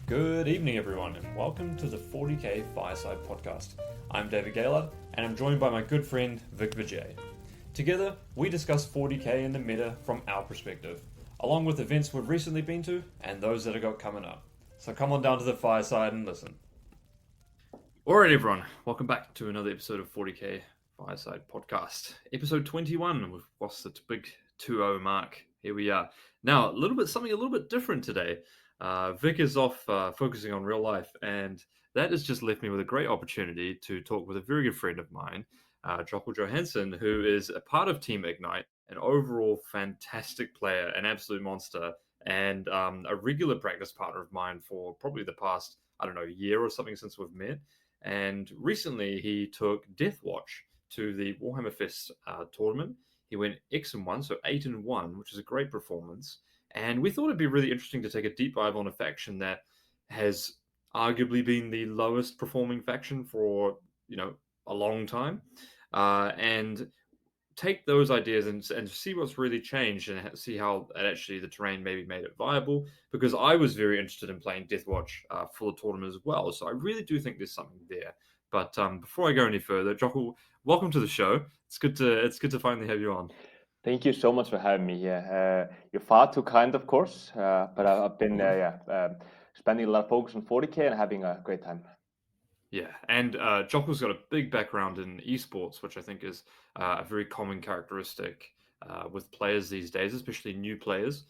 Good evening, everyone, and welcome to the 40k Fireside Podcast. I'm David Gaylord, and I'm joined by my good friend Vic Vijay. Together, we discuss 40k and the meta from our perspective, along with events we've recently been to and those that have got coming up. So come on down to the fireside and listen. Alright, everyone, welcome back to another episode of 40k Fireside Podcast, episode 21. We've lost the big 2-0 mark. Here we are. Now, something a little bit different today. Vic is off focusing on real life, and that has just left me with a great opportunity to talk with a very good friend of mine, Jokull Johansson, who is a part of Team Ignite, an overall fantastic player, an absolute monster, and a regular practice partner of mine for probably the past, year or something since we've met. And recently he took Deathwatch to the Warhammer Fest tournament. He went X-1, so 8-1, which is a great performance. And we thought it'd be really interesting to take a deep dive on a faction that has arguably been the lowest performing faction for, a long time. And take those ideas and see what's really changed and see how actually the terrain maybe made it viable. Because I was very interested in playing Deathwatch for the tournament as well. So I really do think there's something there. But before I go any further, Jokull, welcome to the show. It's good to finally have you on. Thank you so much for having me. Yeah, you're far too kind, of course. But I've been spending a lot of focus on 40k and having a great time. Yeah, and Jokull's got a big background in esports, which I think is a very common characteristic with players these days, especially new players,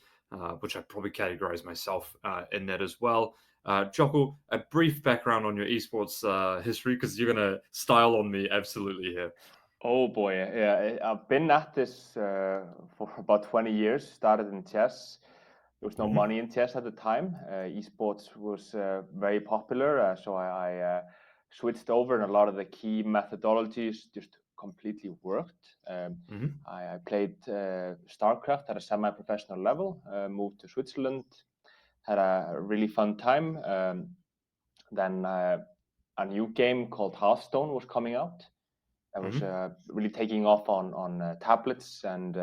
which I probably categorize myself in that as well. Jokull, a brief background on your esports history, because you're going to style on me absolutely here. Oh boy, yeah, I've been at this for about 20 years. Started in chess. There was no money in chess at the time. Esports was very popular, so I switched over, and a lot of the key methodologies just completely worked. I played StarCraft at a semi-professional level, moved to Switzerland, had a really fun time. Then a new game called Hearthstone was coming out. That was really taking off on tablets and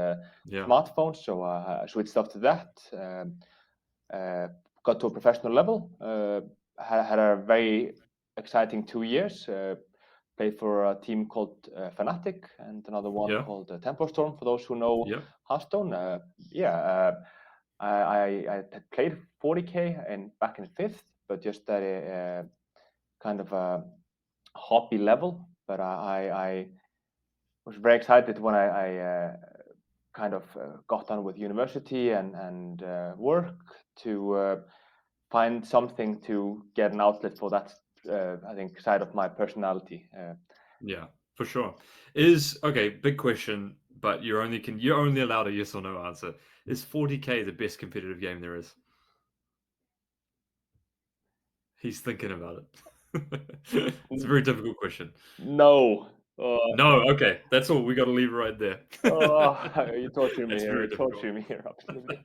smartphones, so I switched off to that. Got to a professional level, had a very exciting 2 years. Played for a team called Fnatic and another one called Tempo Storm, for those who know Hearthstone. I had played 40k back in 5th, but just at a kind of a hobby level. But I was very excited when I kind of got on with university and work to find something to get an outlet for that, I think, side of my personality. Yeah, for sure. Big question, but you're only allowed a yes or no answer. Is 40k the best competitive game there is? He's thinking about it. It's a very difficult question. No. No, okay. That's all. We got to leave it right there. You torture me It's here. very You difficult. torture me here, absolutely.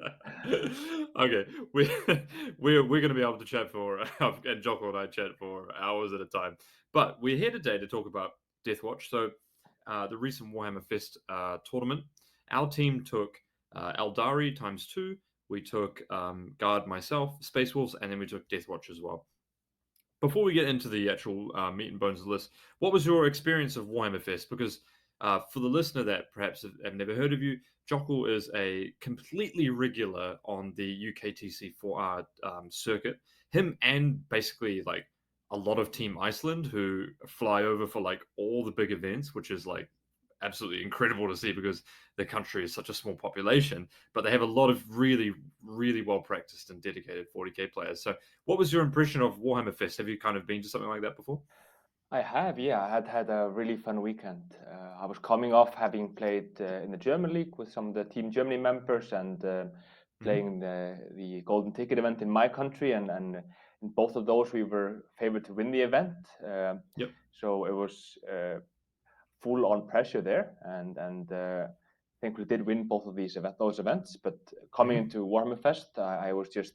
Okay, we're going to be able to chat for and Jokull and I chat for hours at a time. But we're here today to talk about Deathwatch. So, the recent Warhammer Fest tournament. Our team took Eldari ×2. We took Guard, myself, Space Wolves, and then we took Deathwatch as well. Before we get into the actual meat and bones of the list, what was your experience of Warhammer Fest? Because for the listener that perhaps have never heard of you, Jokull is a completely regular on the UKTC4R circuit. Him and basically like a lot of Team Iceland who fly over for like all the big events, which is like absolutely incredible to see because the country is such a small population, but they have a lot of really, really well practiced and dedicated 40k players. So what was your impression of Warhammer Fest? Have you kind of been to something like that before? I have, yeah. I had a really fun weekend. I was coming off having played in the German League with some of the Team Germany members and playing the Golden Ticket event in my country. And in both of those, we were favored to win the event. So it was full on pressure there. And I think we did win both of those events. But coming into Warhammer Fest, I was just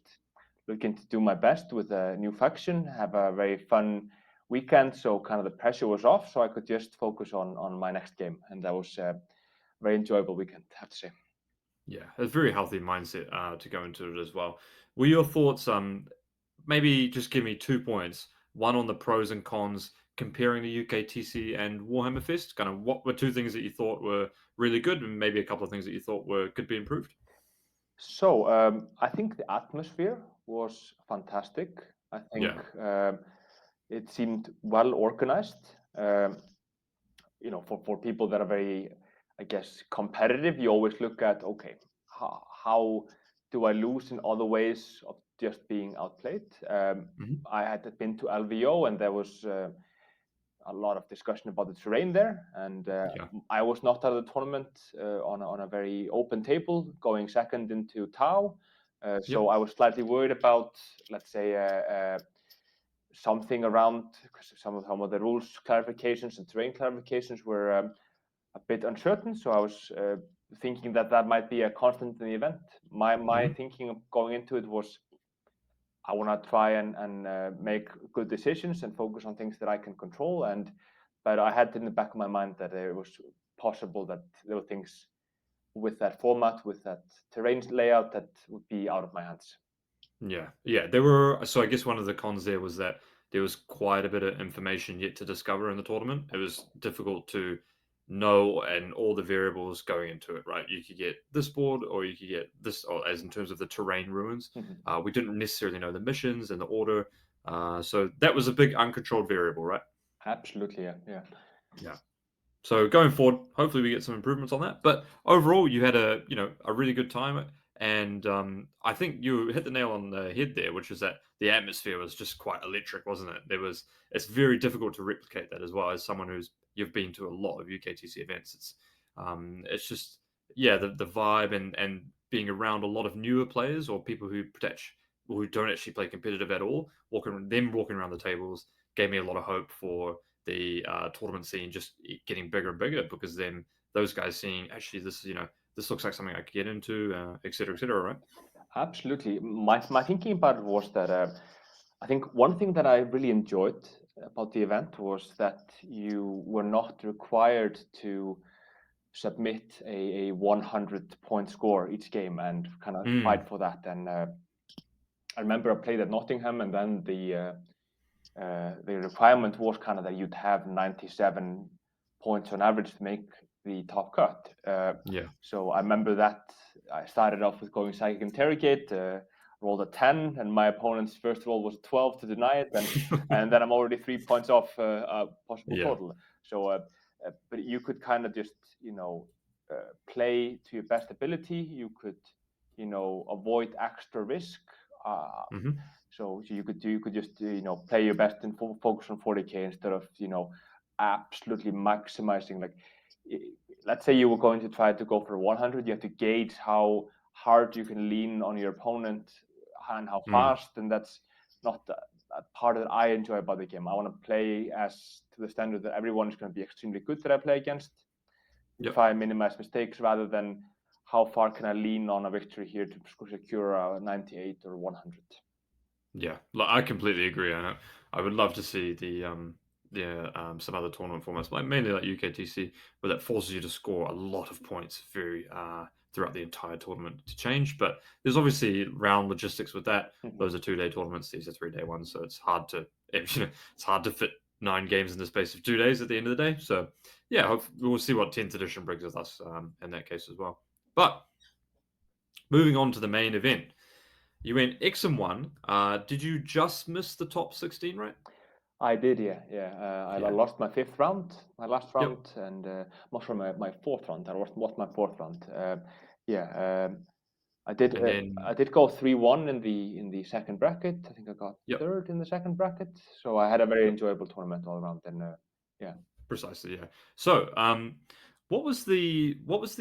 looking to do my best with a new faction, have a very fun weekend, so kind of the pressure was off, so I could just focus on my next game, and that was a very enjoyable weekend, I have to say. Yeah, a very healthy mindset to go into it as well. Were your thoughts maybe just give me 2 points. One on the pros and cons comparing the UKTC and Warhammer Fest. Kind of what were two things that you thought were really good, and maybe a couple of things that you thought could be improved. So I think the atmosphere was fantastic. I think it seemed well organized. For people that are very, I guess, competitive, you always look at, okay, how do I lose in other ways of just being outplayed? I had been to LVO, and there was a lot of discussion about the terrain there, and I was not at the tournament on a very open table, going second into Tau. So I was slightly worried about, let's say, something around some of the rules clarifications and terrain clarifications were a bit uncertain. So I was thinking that might be a constant in the event. My thinking of going into it was, I want to try and make good decisions and focus on things that I can control. But I had in the back of my mind that it was possible that there were things with that format, with that terrain layout, that would be out of my hands. Yeah. There were. So I guess one of the cons there was that there was quite a bit of information yet to discover in the tournament. It was difficult to know and all the variables going into it, right? You could get this board or you could get this, or as in terms of the terrain ruins. We didn't necessarily know the missions and the order. So that was a big uncontrolled variable, right? Absolutely, yeah. So going forward, hopefully we get some improvements on that. But overall, you had a really good time, and I think you hit the nail on the head there, which is that the atmosphere was just quite electric, wasn't it? It's very difficult to replicate that as well. As someone you've been to a lot of UKTC events, it's just the vibe and being around a lot of newer players or people who don't actually play competitive at all, walking around the tables gave me a lot of hope for the tournament scene just getting bigger and bigger, because then those guys seeing actually this looks like something I could get into, et cetera, right? Absolutely. My thinking about it was that I think one thing that I really enjoyed about the event was that you were not required to submit a 100-point score each game and kind of fight for that. And I remember I played at Nottingham, and then the requirement was kind of that you'd have 97 points on average to make the top cut. So I remember that I started off with going Psychic Interrogate, rolled a 10, and my opponent's first roll was a 12 to deny it, and then I'm already 3 points off a possible total. So, but you could kind of just, play to your best ability. You could, avoid extra risk. So you could just play your best and focus on 40k instead of absolutely maximizing. Like, let's say you were going to try to go for 100, you have to gauge how hard you can lean on your opponent and how fast, and that's not a part that I enjoy about the game. I want to play as to the standard that everyone is going to be extremely good that I play against. Try and minimize mistakes rather than how far can I lean on a victory here to secure a 98 or 100. Yeah, I completely agree. I would love to see some other tournament formats, like mainly like UKTC, where that forces you to score a lot of points throughout the entire tournament to change. But there's obviously round logistics with that. Those are 2-day tournaments; these are 3-day ones, so it's hard to fit 9 games in the space of 2 days at the end of the day. So yeah, we'll see what 10th edition brings with us in that case as well. But moving on to the main event. You went X and 1. Did you just miss the top 16, right? I did, yeah. I lost my 5th round, my last round, and not sure my 4th round. I lost my 4th round. I did go 3-1 in the second bracket. I think I got 3rd in the second bracket. So I had a very enjoyable tournament all around. And precisely, yeah. So, what was the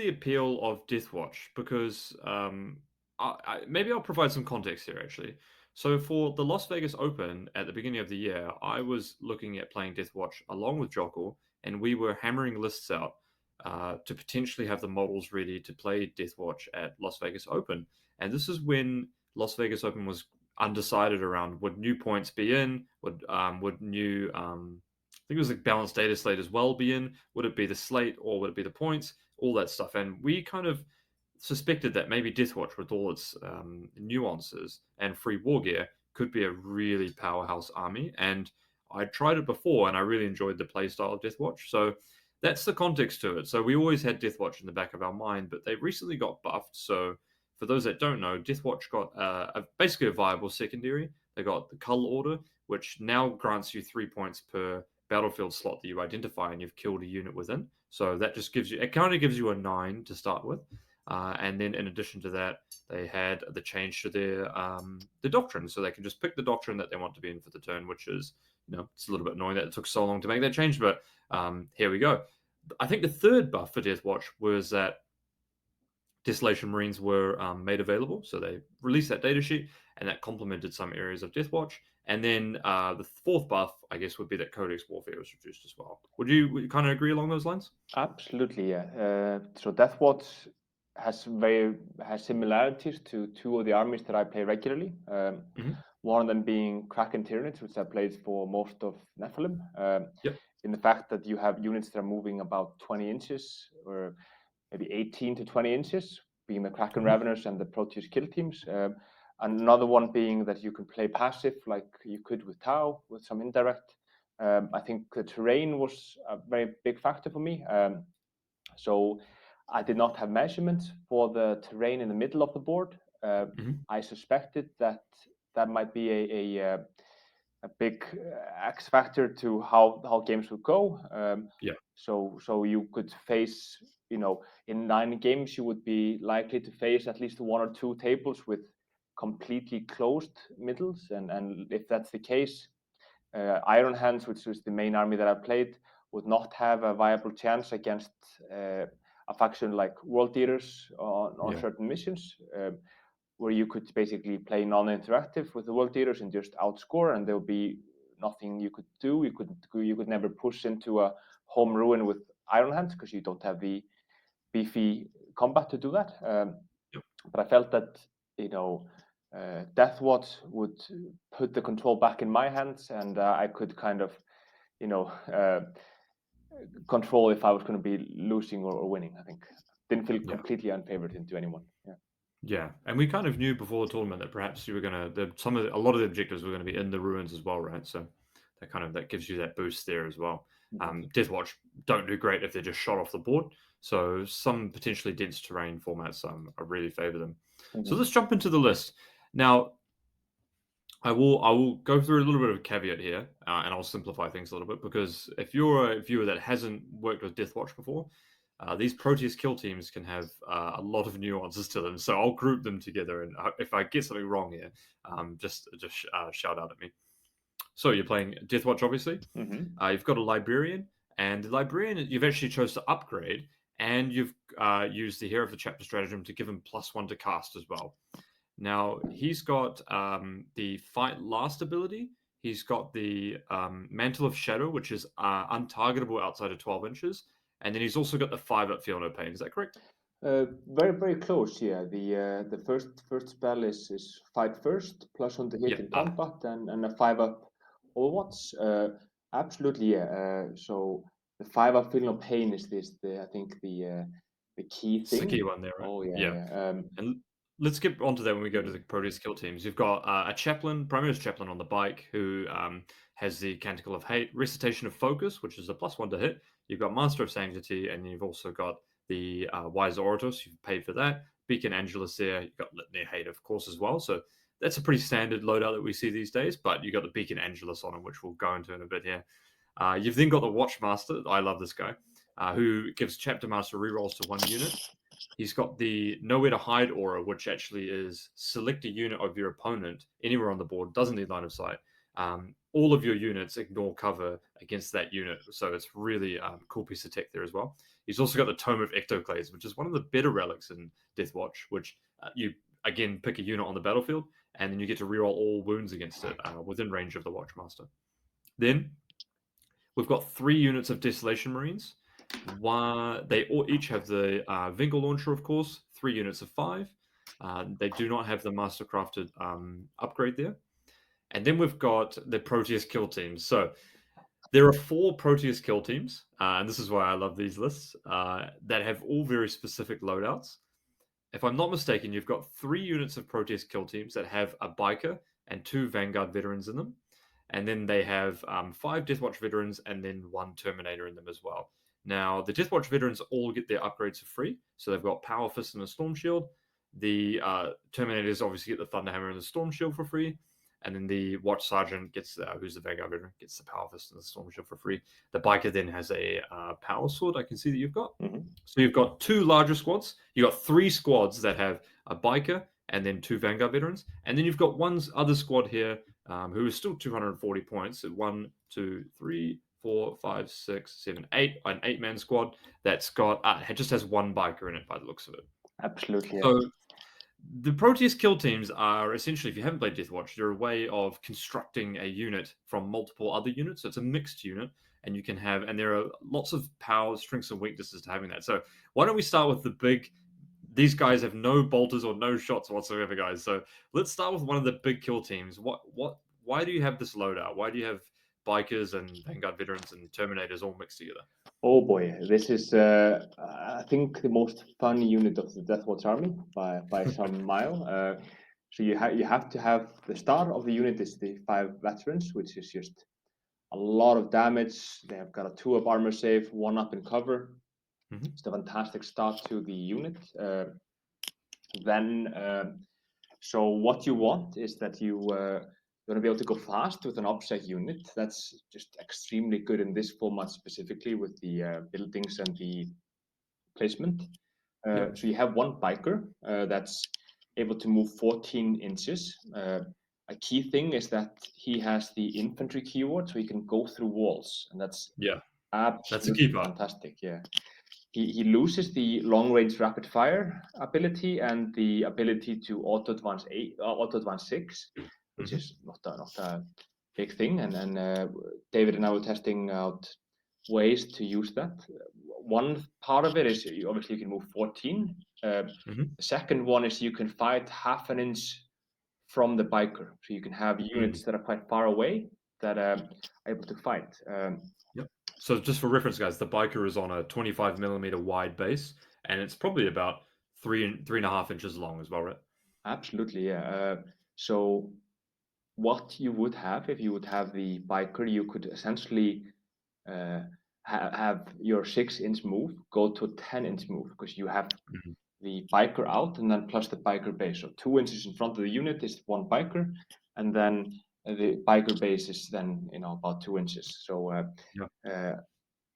appeal of Deathwatch? Because maybe I'll provide some context here, actually. So for the Las Vegas Open at the beginning of the year, I was looking at playing Deathwatch along with Jokull, and we were hammering lists out to potentially have the models ready to play Deathwatch at Las Vegas Open. And this is when Las Vegas Open was undecided around would new points be in, would new I think it was a balanced data slate as well be in, would it be the slate or would it be the points, all that stuff. And we kind of suspected that maybe Deathwatch, with all its nuances and free war gear, could be a really powerhouse army. And I tried it before, and I really enjoyed the playstyle of Deathwatch. So that's the context to it. So we always had Deathwatch in the back of our mind, but they recently got buffed. So for those that don't know, Deathwatch got basically a viable secondary. They got the Cull Order, which now grants you 3 points per battlefield slot that you identify and you've killed a unit within. So that just gives you, it kind of gives you a 9 to start with. And then in addition to that, they had the change to their the doctrine. So they can just pick the doctrine that they want to be in for the turn, which is, it's a little bit annoying that it took so long to make that change, but here we go. I think the third buff for Deathwatch was that Desolation Marines were made available. So they released that datasheet, and that complemented some areas of Deathwatch. And then the fourth buff, I guess, would be that Codex Warfare was reduced as well. Would you kind of agree along those lines? Absolutely, yeah. So Deathwatch has similarities to two of the armies that I play regularly. One of them being Kraken Tyranids, which I played for most of Nephilim. Yep. In the fact that you have units that are moving about 20 inches or maybe 18 to 20 inches, being the Kraken Raveners and the Proteus kill teams. And another one being that you can play passive like you could with Tau, with some indirect. I think the terrain was a very big factor for me. So I did not have measurements for the terrain in the middle of the board. I suspected that might be a big X factor to how games would go. So you could face, in 9 games, you would be likely to face at least 1 or 2 tables with completely closed middles. And if that's the case, Iron Hands, which was the main army that I played, would not have a viable chance against a faction like World Eaters on certain missions, where you could basically play non-interactive with the World Eaters and just outscore, and there would be nothing you could do. You could never push into a home ruin with Iron Hands because you don't have the beefy combat to do that. But I felt that Deathwatch would put the control back in my hands, and I could kind of control if I was going to be losing or winning. I think didn't feel completely unfavored into anyone. Yeah, and we kind of knew before the tournament that perhaps you were going to a lot of the objectives were going to be in the ruins as well, right? So that gives you that boost there as well. Deathwatch don't do great if they're just shot off the board, so some potentially dense terrain formats I really favor them. So let's jump into the list now. I will go through a little bit of a caveat here, and I'll simplify things a little bit, because if you're a viewer that hasn't worked with Deathwatch before, these Proteus kill teams can have a lot of nuances to them. So I'll group them together, and if I get something wrong here, just shout out at me. So you're playing Deathwatch, obviously. You've got a Librarian, and the Librarian you've actually chose to upgrade, and you've used the Hero of the Chapter stratagem to give him +1 to cast as well. Now, he's got the Fight Last ability. He's got the Mantle of Shadow, which is untargetable outside of 12 inches. And then he's also got the 5-up Feel No Pain. Is that correct? Very, very close, yeah. The first spell is Fight First, +1 to hit in combat, and a 5-up Overwatch. Absolutely, yeah. So the 5-up Feel No Pain is I think the key thing. It's the key one there, right? Oh, yeah. And let's get onto that when we go to the Proteus kill teams. You've got a chaplain, Primaris chaplain on the bike, who has the Canticle of Hate, Recitation of Focus, which is a +1 to hit. You've got Master of Sanctity, and you've also got the Wise Orator, so you've paid for that. Beacon Angelus there. You've got Litany of Hate, of course, as well. So that's a pretty standard loadout that we see these days, but you've got the Beacon Angelus on him, which we'll go into in a bit here. You've then got the Watchmaster. I love this guy, who gives Chapter Master rerolls to 1 unit. He's got the Nowhere to Hide aura, which actually is select a unit of your opponent anywhere on the board, doesn't need line of sight. All of your units ignore cover against that unit, so it's really a cool piece of tech there as well. He's also got the Tome of Ectoclades, which is one of the better relics in Deathwatch, which you, again, pick a unit on the battlefield, and then you get to reroll all wounds against it within range of the Watchmaster. Then we've got 3 units of Desolation Marines. They all each have the Vingle Launcher, of course, 3 units of 5. They do not have the Mastercrafted upgrade there. And then we've got the Proteus kill teams. So there are 4 Proteus kill teams, and this is why I love these lists, that have all very specific loadouts. If I'm not mistaken, you've got 3 units of Proteus kill teams that have a Biker, and 2 Vanguard veterans in them. And then they have 5 Deathwatch veterans and then 1 Terminator in them as well. Now, the Deathwatch veterans all get their upgrades for free. So they've got Power Fist and a Storm Shield. The Terminators obviously get the Thunder Hammer and the Storm Shield for free. And then the Watch Sergeant gets, who's the Vanguard veteran, gets the Power Fist and the Storm Shield for free. The Biker then has a Power Sword, I can see that you've got. Mm-hmm. So you've got 2 larger squads. You've got 3 squads that have a Biker and then 2 Vanguard veterans. And then you've got one other squad here who is still 240 points. 1, 2, 3, 4, 5, 6, 7, 8. An 8-man squad that's got, it just has 1 Biker in it by the looks of it. Absolutely. So the Proteus kill teams are essentially, if you haven't played Deathwatch, they're a way of constructing a unit from multiple other units. So it's a mixed unit, and you can have, and there are lots of powers, strengths, and weaknesses to having that. So why don't we start with the big? These guys have no bolters or no shots whatsoever, guys. So let's start with one of the big kill teams. Why do you have this loadout? Why do you have Bikers and Vanguard veterans and Terminators all mixed together? Oh boy, this is I think the most fun unit of the Deathwatch army by some mile. So you have to have the start of the unit is the 5 veterans, which is just a lot of damage. They have got a 2-up armor save, 1-up in cover. Mm-hmm. It's a fantastic start to the unit. Then, so what you want is that you want to be able to go fast with an OBSEC unit. That's just extremely good in this format specifically with the buildings and the placement. So you have 1 Biker that's able to move 14 inches. A key thing is that he has the infantry keyword, so he can go through walls, and that's absolutely fantastic. Yeah. He loses the long-range rapid-fire ability and the ability to auto-advance 6, which is not a big thing. And David and I were testing out ways to use that. One part of it is obviously you can move 14. The second one is you can fight half an inch from the Biker, so you can have units that are quite far away that are able to fight. So just for reference, guys, the Biker is on a 25mm wide base, and it's probably about 3.5 inches long as well, right? Absolutely, yeah. So what you would have if you would have the Biker, you could essentially have your 6-inch move go to a 10-inch move, because you have the Biker out and then plus the Biker base. So 2 inches in front of the unit is 1 Biker, and then the Biker base is then about 2 inches. So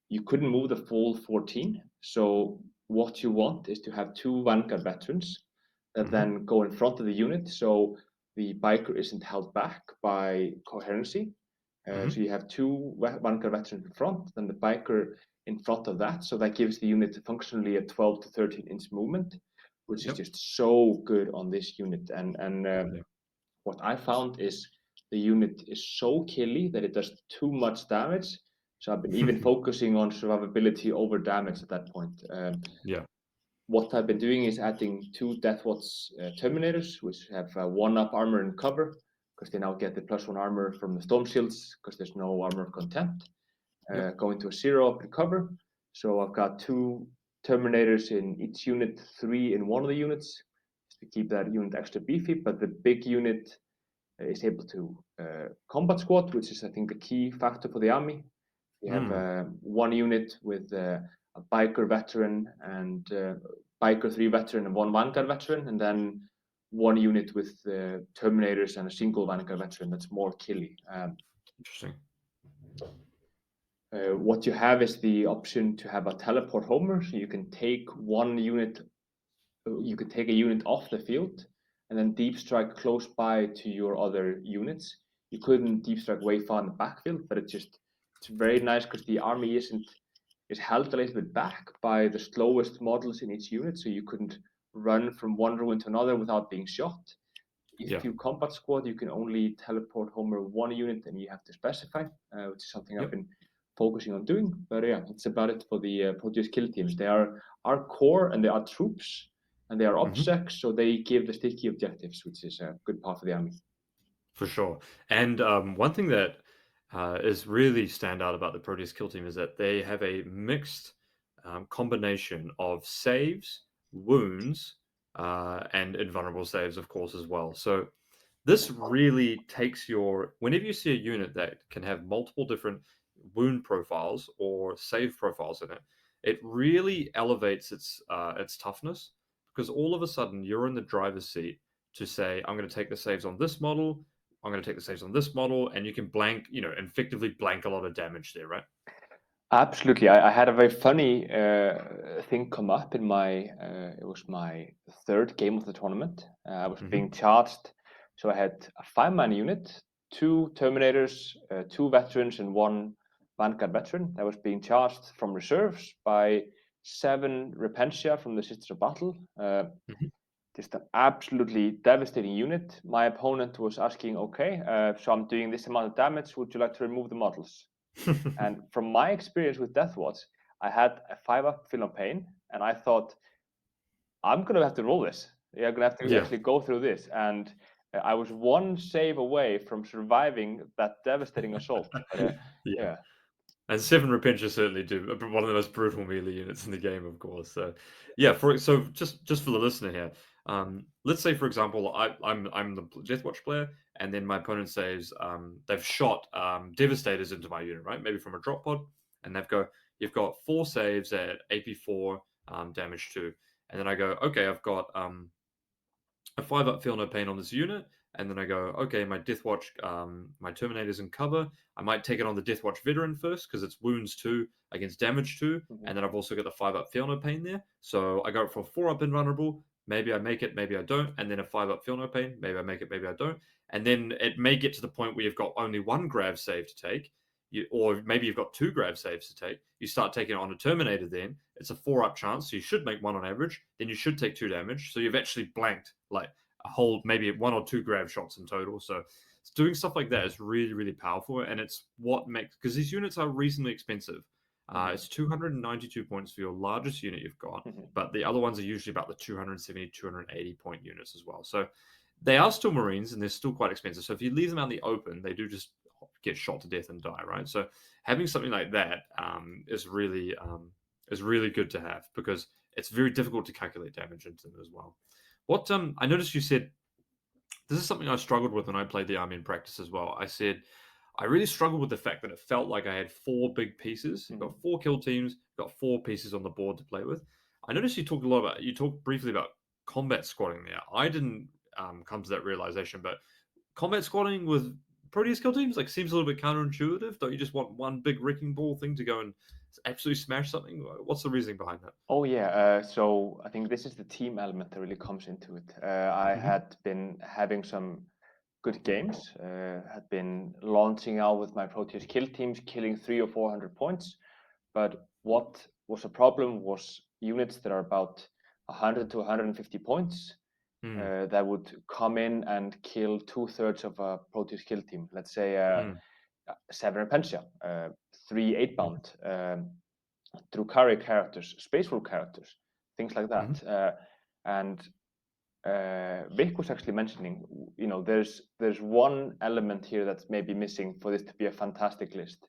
you couldn't move the full 14. So what you want is to have 2 Vanguard veterans that then go in front of the unit, so the Biker isn't held back by coherency. So you have 2 Vanguard veterans in front, then the Biker in front of that. So that gives the unit functionally a 12 to 13-inch movement, which is just so good on this unit. And what I found is the unit is so killy that it does too much damage. So I've been even focusing on survivability over damage at that point. What I've been doing is adding 2 Deathwatch Terminators, which have 1-up armor and cover, because they now get the +1 armor from the Storm Shields, because there's no armor of contempt. Going to a 0-up in cover. So I've got 2 Terminators in each unit, 3 in one of the units, just to keep that unit extra beefy. But the big unit is able to combat squad, which is, I think, the key factor for the army. You have 1 unit with a Biker veteran and Biker 3 veteran and 1 Vanguard veteran, and then 1 unit with Terminators and a single Vanguard veteran that's more killy. Interesting. What you have is the option to have a teleport homer, so you can take 1 unit, you could take a unit off the field and then deep strike close by to your other units. You couldn't deep strike way far in the backfield, but it's very nice because the army is held a little bit back by the slowest models in each unit, so you couldn't run from one ruin to another without being shot. If you combat squad, you can only teleport homer 1 unit, and you have to specify, which is something I've been focusing on doing. But yeah, it's about it for the Proteus kill teams. They are our core, and they are troops, and they are OBSEC, so they give the sticky objectives, which is a good part of the army. For sure. And one thing that is really stand out about the Proteus kill team is that they have a mixed combination of saves, wounds, and invulnerable saves, of course, as well. So this really takes whenever you see a unit that can have multiple different wound profiles or save profiles in it, it really elevates its toughness, because all of a sudden you're in the driver's seat to say, I'm going to take the saves on this model, I'm going to take the saves on this model, and you can effectively blank a lot of damage there, right? Absolutely. I had a very funny thing come up in it was my third game of the tournament. I was being charged. So I had a 5-man unit, 2 Terminators, 2 veterans, and 1 Vanguard veteran that was being charged from reserves by 7 Repentia from the Sisters of Battle. Just an absolutely devastating unit. My opponent was asking, okay, so I'm doing this amount of damage. Would you like to remove the models? And from my experience with Deathwatch, I had a 5-up Feel No Pain, and I thought, I'm going to have to roll this. You're going to have to actually go through this. And I was 1 save away from surviving that devastating assault. But, yeah. And 7 Repentia certainly do one of the most brutal melee units in the game, of course. So, yeah. So just for the listener here, let's say, for example, I'm the Deathwatch player, and then my opponent says they've shot Devastators into my unit, right? Maybe from a drop pod, and you've got 4 saves at AP4, damage 2, and then I go, okay, I've got a 5-up Feel No Pain on this unit, and then I go, okay, my Deathwatch, my Terminator's in cover. I might take it on the Deathwatch Veteran first, because it's wounds 2 against damage 2, and then I've also got the 5-up Feel No Pain there. So I go for a 4-up Invulnerable. Maybe I make it, maybe I don't, and then a 5-up Feel No Pain. Maybe I make it, maybe I don't. And then it may get to the point where you've got only 1 Grav save to take, or maybe you've got 2 Grav saves to take. You start taking it on a Terminator then. It's a 4-up chance, so you should make 1 on average. Then you should take 2 damage. So you've actually blanked like a whole, maybe 1 or 2 Grav shots in total. So doing stuff like that is really, really powerful. And it's what makes, because these units are reasonably expensive. It's 292 points for your largest unit you've got, but the other ones are usually about the 270, 280 point units as well. So they are still Marines, and they're still quite expensive. So if you leave them out in the open, they do just get shot to death and die, right? So having something like that is really good to have, because it's very difficult to calculate damage into them as well. What I noticed you said, this is something I struggled with when I played the army in practice as well. I said I really struggled with the fact that it felt like I had 4 big pieces. You've got 4 kill teams, got 4 pieces on the board to play with. I noticed you talked briefly about combat squatting there. I didn't come to that realization, but combat squatting with Proteus kill teams seems a little bit counterintuitive. Don't you just want one big wrecking ball thing to go and absolutely smash something? What's the reasoning behind that? Oh yeah, so I think this is the team element that really comes into it. I had been having some good games, had been launching out with my Proteus kill teams, killing 300 or 400 points. But what was a problem was units that are about 100 to 150 points that would come in and kill 2/3 of a Proteus kill team. Let's say 7 Repentia, 3 8-bound, Drukari characters, Space Wolf characters, things like that. And Vic was actually mentioning, there's one element here that's maybe missing for this to be a fantastic list.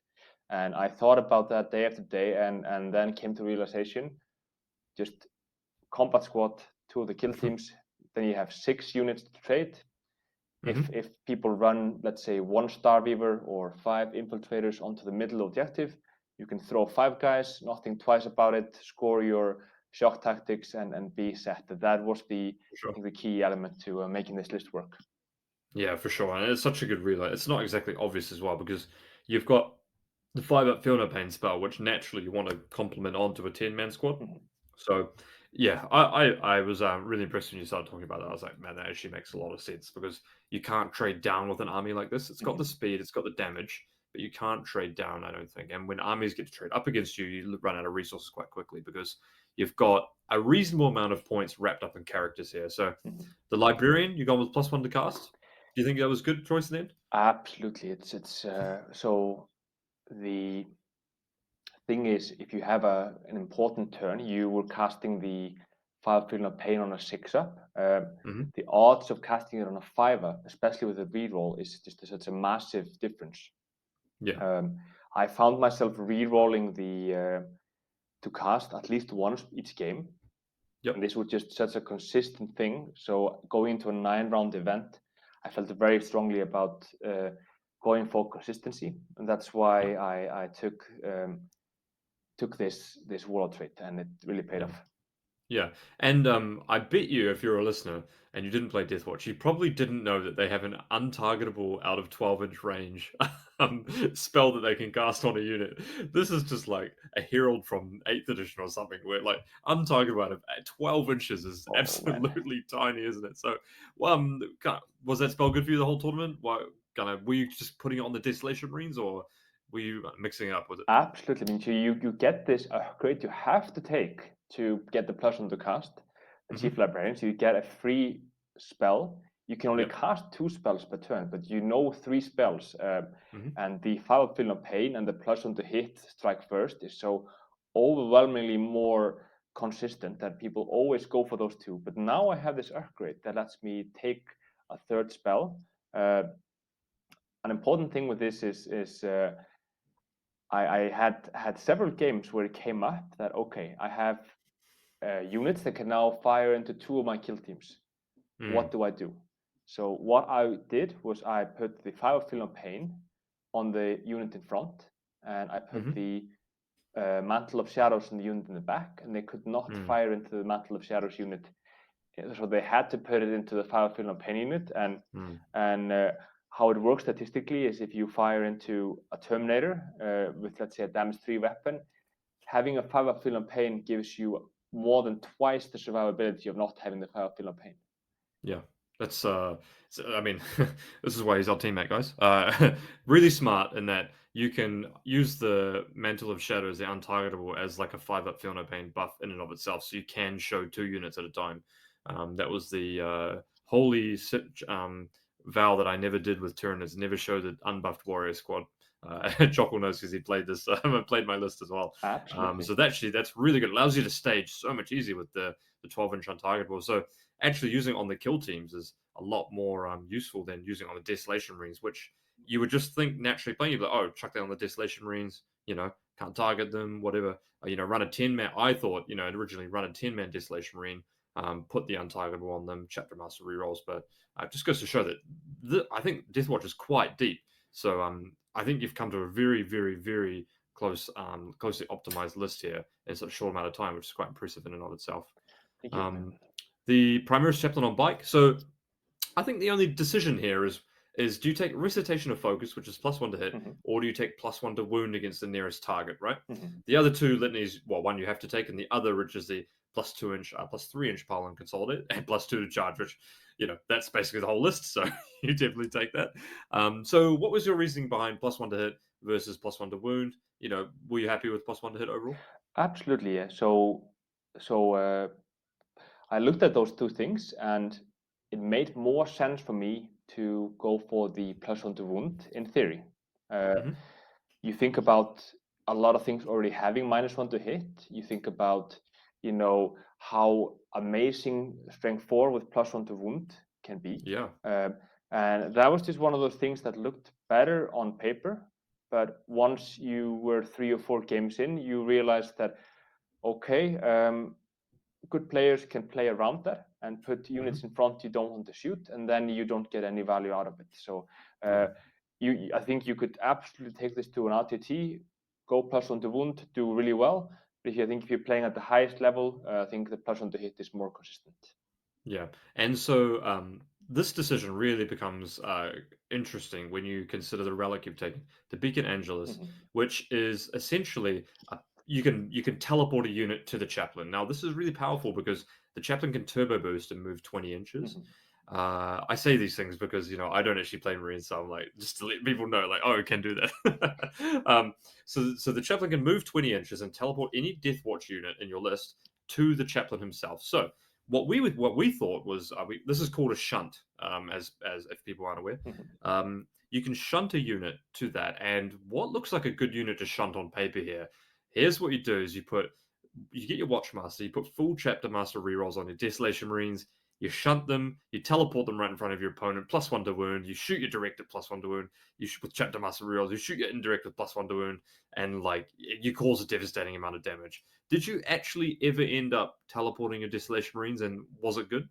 And I thought about that day after day, and then came to realization, just combat squad, 2 of the kill teams, then you have 6 units to trade. If people run, let's say, 1 Star Weaver or 5 Infiltrators onto the middle objective, you can throw 5 guys, not think twice about it, score your shock tactics, and be set. That was I think the key element to making this list work. Yeah, for sure. And it's such a good relay. It's not exactly obvious as well, because you've got the 5-up Feel No Pain spell, which naturally you want to complement onto a 10-man squad. So, yeah, I was really impressed when you started talking about that. I was like, man, that actually makes a lot of sense, because you can't trade down with an army like this. It's got the speed, it's got the damage, but you can't trade down, I don't think. And when armies get to trade up against you, you run out of resources quite quickly, because you've got a reasonable amount of points wrapped up in characters here. So, the Librarian, you gone with +1 to cast? Do you think that was a good choice in the end? Absolutely. So the thing is, if you have an important turn, you were casting the 5 Feel No Pain on a 6-up. The odds of casting it on a 5-up, especially with a reroll, is just such a massive difference. Yeah. I found myself rerolling to cast at least once each game. Yep. And this was just such a consistent thing. So going into a 9-round event, I felt very strongly about going for consistency, and that's why I took this warlord trait, and it really paid off. Yeah, and I bet you if you're a listener and you didn't play Deathwatch, you probably didn't know that they have an untargetable out of 12-inch range spell that they can cast on a unit. This is just like a herald from 8th edition or something, where like untargetable out of 12 inches is Oh, absolutely tiny, isn't it? So, was that spell good for you the whole tournament? Were you just putting it on the Desolation Marines, or were you mixing it up with it? Absolutely. I mean, so you get this upgrade you have to take to get the plus on to cast the Chief Librarian. So you get a free spell. You can only cast 2 spells per turn, but 3 spells. And the 5 Feel No Pain and the plus on to hit strike first is so overwhelmingly more consistent that people always go for those 2. But now I have this upgrade that lets me take a 3rd spell. An important thing with this is I had several games where it came up that, okay, I have units that can now fire into 2 of my kill teams. What do I do? So what I did was I put the 5 of Feel No Pain on the unit in front, and I put the Mantle of Shadows on the unit in the back, and they could not fire into the Mantle of Shadows unit. So they had to put it into the 5 of Feel No Pain unit, and how it works statistically is if you fire into a Terminator with, let's say, a damage 3 weapon, having a 5 of Feel No Pain gives you more than twice the survivability of not having the 5 of Feel No Pain. Yeah, that's I mean, this is why he's our teammate, guys. Really smart in that you can use the Mantle of Shadows, the untargetable, as like a 5-up Feel No Pain buff in and of itself, so you can show 2 units at a time. That was the holy vow that I never did with Tyranids, never show the unbuffed warrior squad. Jokull knows because he played this. Played my list as well. Absolutely. So that's really good. It allows you to stage so much easier with the 12-inch untargetable. So actually using it on the kill teams is a lot more useful than using it on the Desolation Marines, which you would just think naturally playing, you'd be like, oh, chuck that on the Desolation Marines, can't target them, whatever. Run a 10-man. I thought, originally run a 10-man Desolation Marine, put the untargetable on them, Chapter Master rerolls, but it just goes to show that I think Deathwatch is quite deep. So I think you've come to a very, very, very closely optimized list here in such a short amount of time, which is quite impressive in and of itself. Thank you. The Primaris Chaplain on bike. So I think the only decision here is do you take Recitation of Focus, which is +1 to hit, or do you take +1 to wound against the nearest target, right? The other 2 litanies, well, one you have to take, and the other, which is the +2-inch, +3-inch pile and consolidate, and +2 to charge, which, that's basically the whole list, so you definitely take that. So what was your reasoning behind +1 to hit versus +1 to wound? Were you happy with +1 to hit overall? Absolutely, yeah. So I looked at those 2 things, and it made more sense for me to go for the +1 to wound in theory. You think about a lot of things already having -1 to hit. You think about, how amazing strength 4 with +1 to wound can be. Yeah. And that was just one of those things that looked better on paper. But once you were 3 or 4 games in, you realized that, okay, good players can play around that and put units in front you don't want to shoot, and then you don't get any value out of it. So I think you could absolutely take this to an RTT, go +1 to wound, do really well. But if you're playing at the highest level, I think the +1 to hit is more consistent. Yeah, and so this decision really becomes interesting when you consider the relic you've taken, the Beacon Angelus, which is essentially you can teleport a unit to the chaplain. Now this is really powerful because the chaplain can turbo boost and move 20 inches. I say these things because I don't actually play Marines, so I'm like just to let people know, like, oh, it can do that. So the chaplain can move 20 inches and teleport any Deathwatch unit in your list to the chaplain himself. So what we thought was this is called a shunt, as if people aren't aware. You can shunt a unit to that, and what looks like a good unit to shunt on paper here. Here's what you do: is you get your Watchmaster, you put full Chapter Master rerolls on your Desolation Marines, you shunt them, you teleport them right in front of your opponent, +1 to wound, you shoot your direct at +1 to wound, you shoot with Chapter Master rerolls, you shoot your indirect with +1 to wound, and you cause a devastating amount of damage. Did you actually ever end up teleporting your Desolation Marines, and was it good?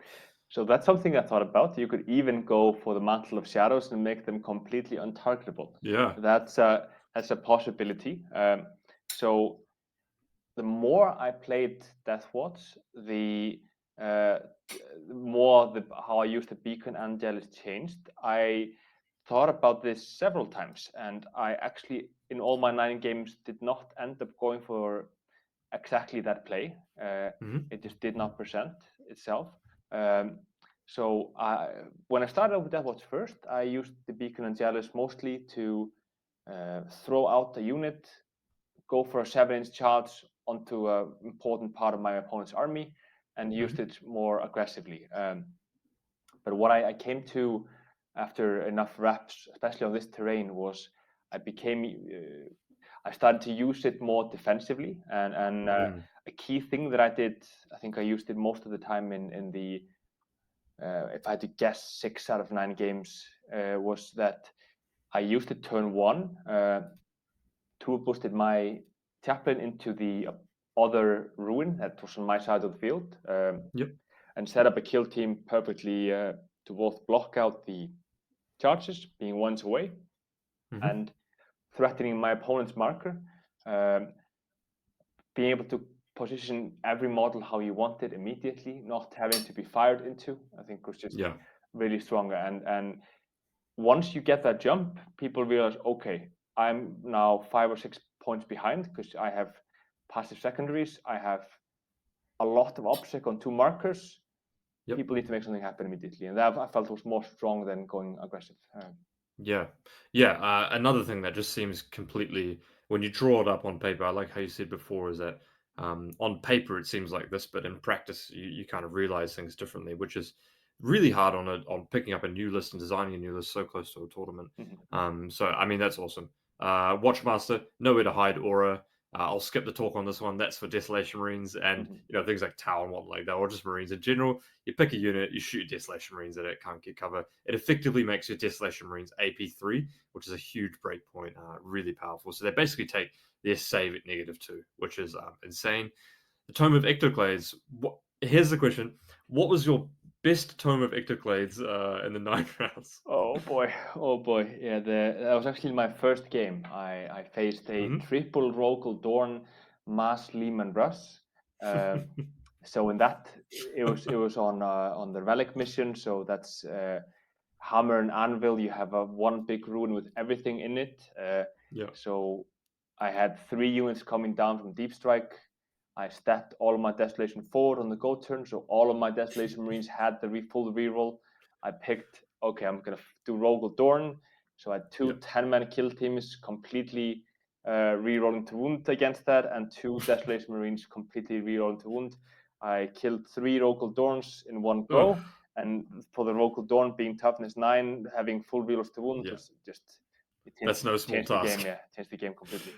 So that's something I thought about. You could even go for the Mantle of Shadows and make them completely untargetable. Yeah. That's a possibility. So the more I played Deathwatch, the more how I used the beacon angel changed. I thought about this several times, and I actually, in all my 9 games, did not end up going for exactly that play. It just did not present itself. Um, so when I started with Deathwatch first, I used the beacon angelus mostly to throw out the unit, go for a 7-inch charge onto an important part of my opponent's army, and used it more aggressively. But what I came to after enough reps, especially on this terrain, was I started to use it more defensively. And a key thing that I did, I think I used it most of the time in the, if I had to guess, 6 out of 9 games, was that I used it turn 1, tour boosted my chaplain into the other ruin that was on my side of the field, and set up a kill team perfectly to both block out the charges, being ones away, and threatening my opponent's marker, being able to position every model how you want it immediately, not having to be fired into, I think was just really strong. And once you get that jump, people realize, okay, I'm now 5 or 6 points behind because I have passive secondaries. I have a lot of obstacle on 2 markers. People need to make something happen immediately. And that I felt was more strong than going aggressive. Another thing that just seems completely, when you draw it up on paper, I like how you said before, is that on paper it seems like this, but in practice you kind of realize things differently, which is really hard on picking up a new list and designing a new list so close to a tournament. So I mean, that's awesome. Watchmaster, nowhere to hide aura. I'll skip the talk on this one. That's for Desolation Marines and things like Tau and whatnot like that, or just Marines in general. You pick a unit, you shoot Desolation Marines at it, can't get cover. It effectively makes your Desolation Marines AP3, which is a huge breakpoint, really powerful. So they basically take their save at -2, which is insane. The Tome of Ectoclades. Here's the question: what was your best Tome of Ectoclades in the 9 rounds? Oh boy. Yeah, that was actually my first game. I faced a triple Rogal Dorn Mass Lehman Russ. So in that, it was on the relic mission. So that's hammer and anvil. You have one big rune with everything in it. So I had 3 units coming down from Deep Strike. I stacked all of my Desolation forward on the go turn, so all of my Desolation Marines had the full reroll. I picked, okay, I'm going to do Rogal Dorn. So I had 2 10-man kill teams completely rerolling to wound against that, and 2 Desolation Marines completely rerolling to wound. I killed 3 Rogal Dorns in one go, and for the Rogal Dorn being toughness 9, having full rerolls to wound was just... That's no small task. Changed the game completely.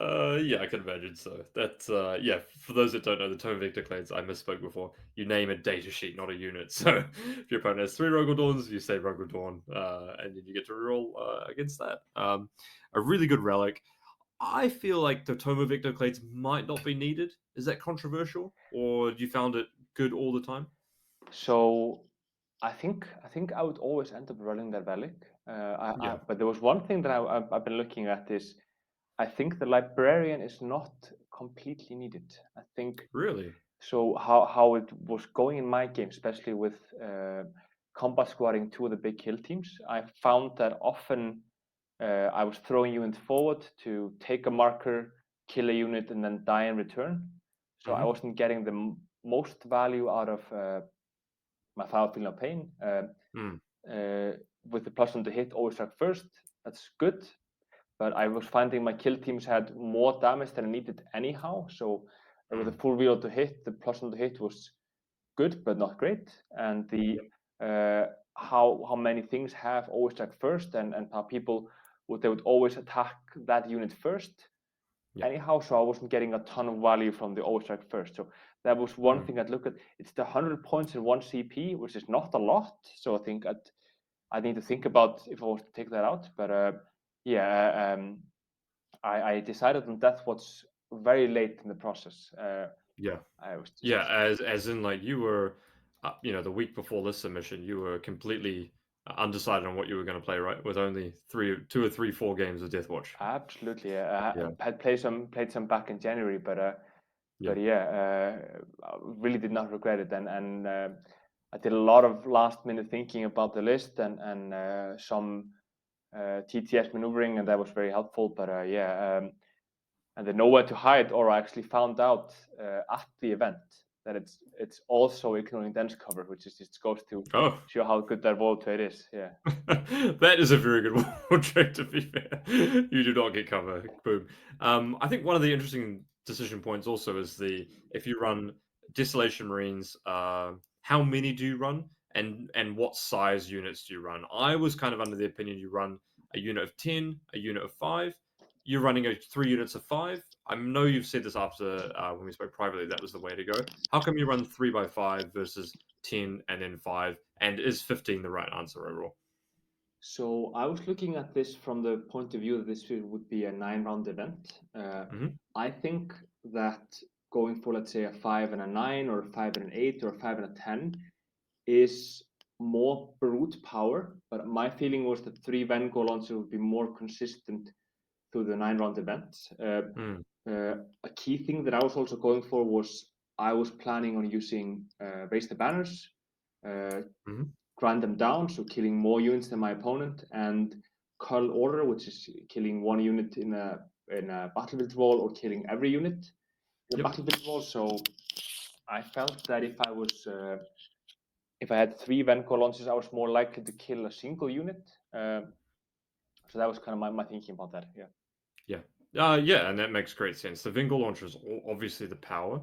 I can imagine so. That's for those that don't know, the Tome of Ectoclades, I misspoke before. You name a data sheet, not a unit. So if your opponent has 3 Rogal Dawns, you say Rogal Dawn, and then you get to roll against that. A really good relic. I feel like the Tome of Ectoclades might not be needed. Is that controversial, or you found it good all the time? So I think I would always end up running that relic. But there was one thing that I've been looking at is I think the librarian is not completely needed. I think Really. So how it was going in my game, especially with combat squadding 2 of the big kill teams, I found that often I was throwing units forward to take a marker, kill a unit, and then die in return. So I wasn't getting the most value out of my Foul Feeling of Pain. With the +1 to hit, always strike first. That's good. But I was finding my kill teams had more damage than I needed anyhow. So with a full reroll to hit, the +1 to hit was good, but not great. And the how many things have always strike first, and how people they would always attack that unit first. Anyhow, so I wasn't getting a ton of value from the always strike first. So that was one thing I'd look at. It's the 100 points in 1 CP, which is not a lot. So I think I need to think about if I was to take that out. But I decided on Deathwatch very late in the process. As in like you were the week before this submission, you were completely undecided on what you were going to play, right? With only 4 games of Deathwatch. Absolutely. I had played some back in January, but Yeah. I really did not regret it. And I did a lot of last minute thinking about the list and some TTS maneuvering, and that was very helpful. But and then nowhere to hide, or I actually found out at the event that it's also ignoring dense cover, which is just goes to show how good that wall trade is. Yeah. That is a very good wall trade, to be fair. You do not get cover. Boom. I think one of the interesting decision points also is if you run Desolation Marines, how many do you run, and what size units do you run? I was kind of under the opinion you run a unit of 10, a unit of 5. You're running 3 units of 5. I know you've said this after when we spoke privately, that was the way to go. How come you run 3x5 versus 10 and then 5? And is 15 the right answer overall? So I was looking at this from the point of view that this would be a 9-round event. I think that going for, let's say, a 5 and a 9, or a 5 and an 8, or a 5 and a 10 is more brute power. But my feeling was that 3 Vanguard launchers would be more consistent through the 9-round events. A key thing that I was also going for was I was planning on using Raise the Banners, grind them down, so killing more units than my opponent, and Cull Order, which is killing 1 unit in a battlefield wall, or killing every unit in a battlefield wall. So I felt that if I had 3 Vanguard launches, I was more likely to kill a single unit. So that was kind of my thinking about that. Yeah, and that makes great sense. The Vingal launcher is obviously the power.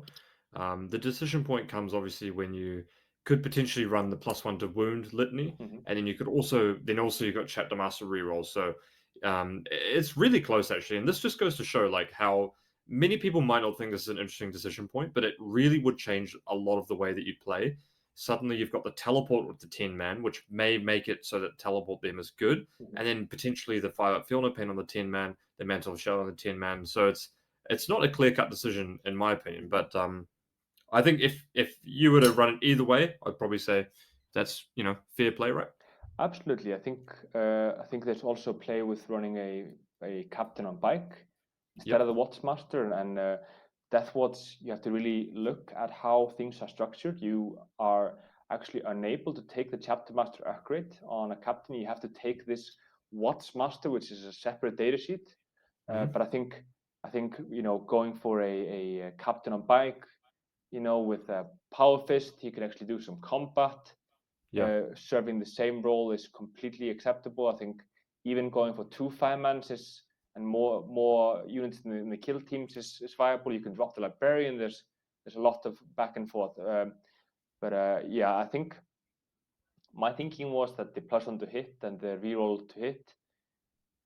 The decision point comes obviously when you could potentially run the +1 to wound litany, and then you could also you've got Chapter Master rerolls. So it's really close actually, and this just goes to show like how many people might not think this is an interesting decision point, but it really would change a lot of the way that you play. Suddenly you've got the teleport with the 10 man, which may make it so that teleport them is good, and then potentially the 5-up Field Pen on the 10 man, the Mantle of Shell on the 10 man. So it's not a clear cut decision in my opinion, but I think if you were to run it either way, I'd probably say that's fair play, right? Absolutely. I think there's also play with running a captain on bike instead of the Watchmaster, and Deathwatch, you have to really look at how things are structured. You are actually unable to take the Chapter Master upgrade on a captain. You have to take this Watchmaster, which is a separate data sheet. But I think going for a captain on bike, with a power fist, he can actually do some combat. Serving the same role is completely acceptable. I think even going for 2 5-mans and more units in the kill teams is viable. You can drop the Librarian. There's a lot of back and forth. But I think my thinking was that the +1 to hit and the reroll to hit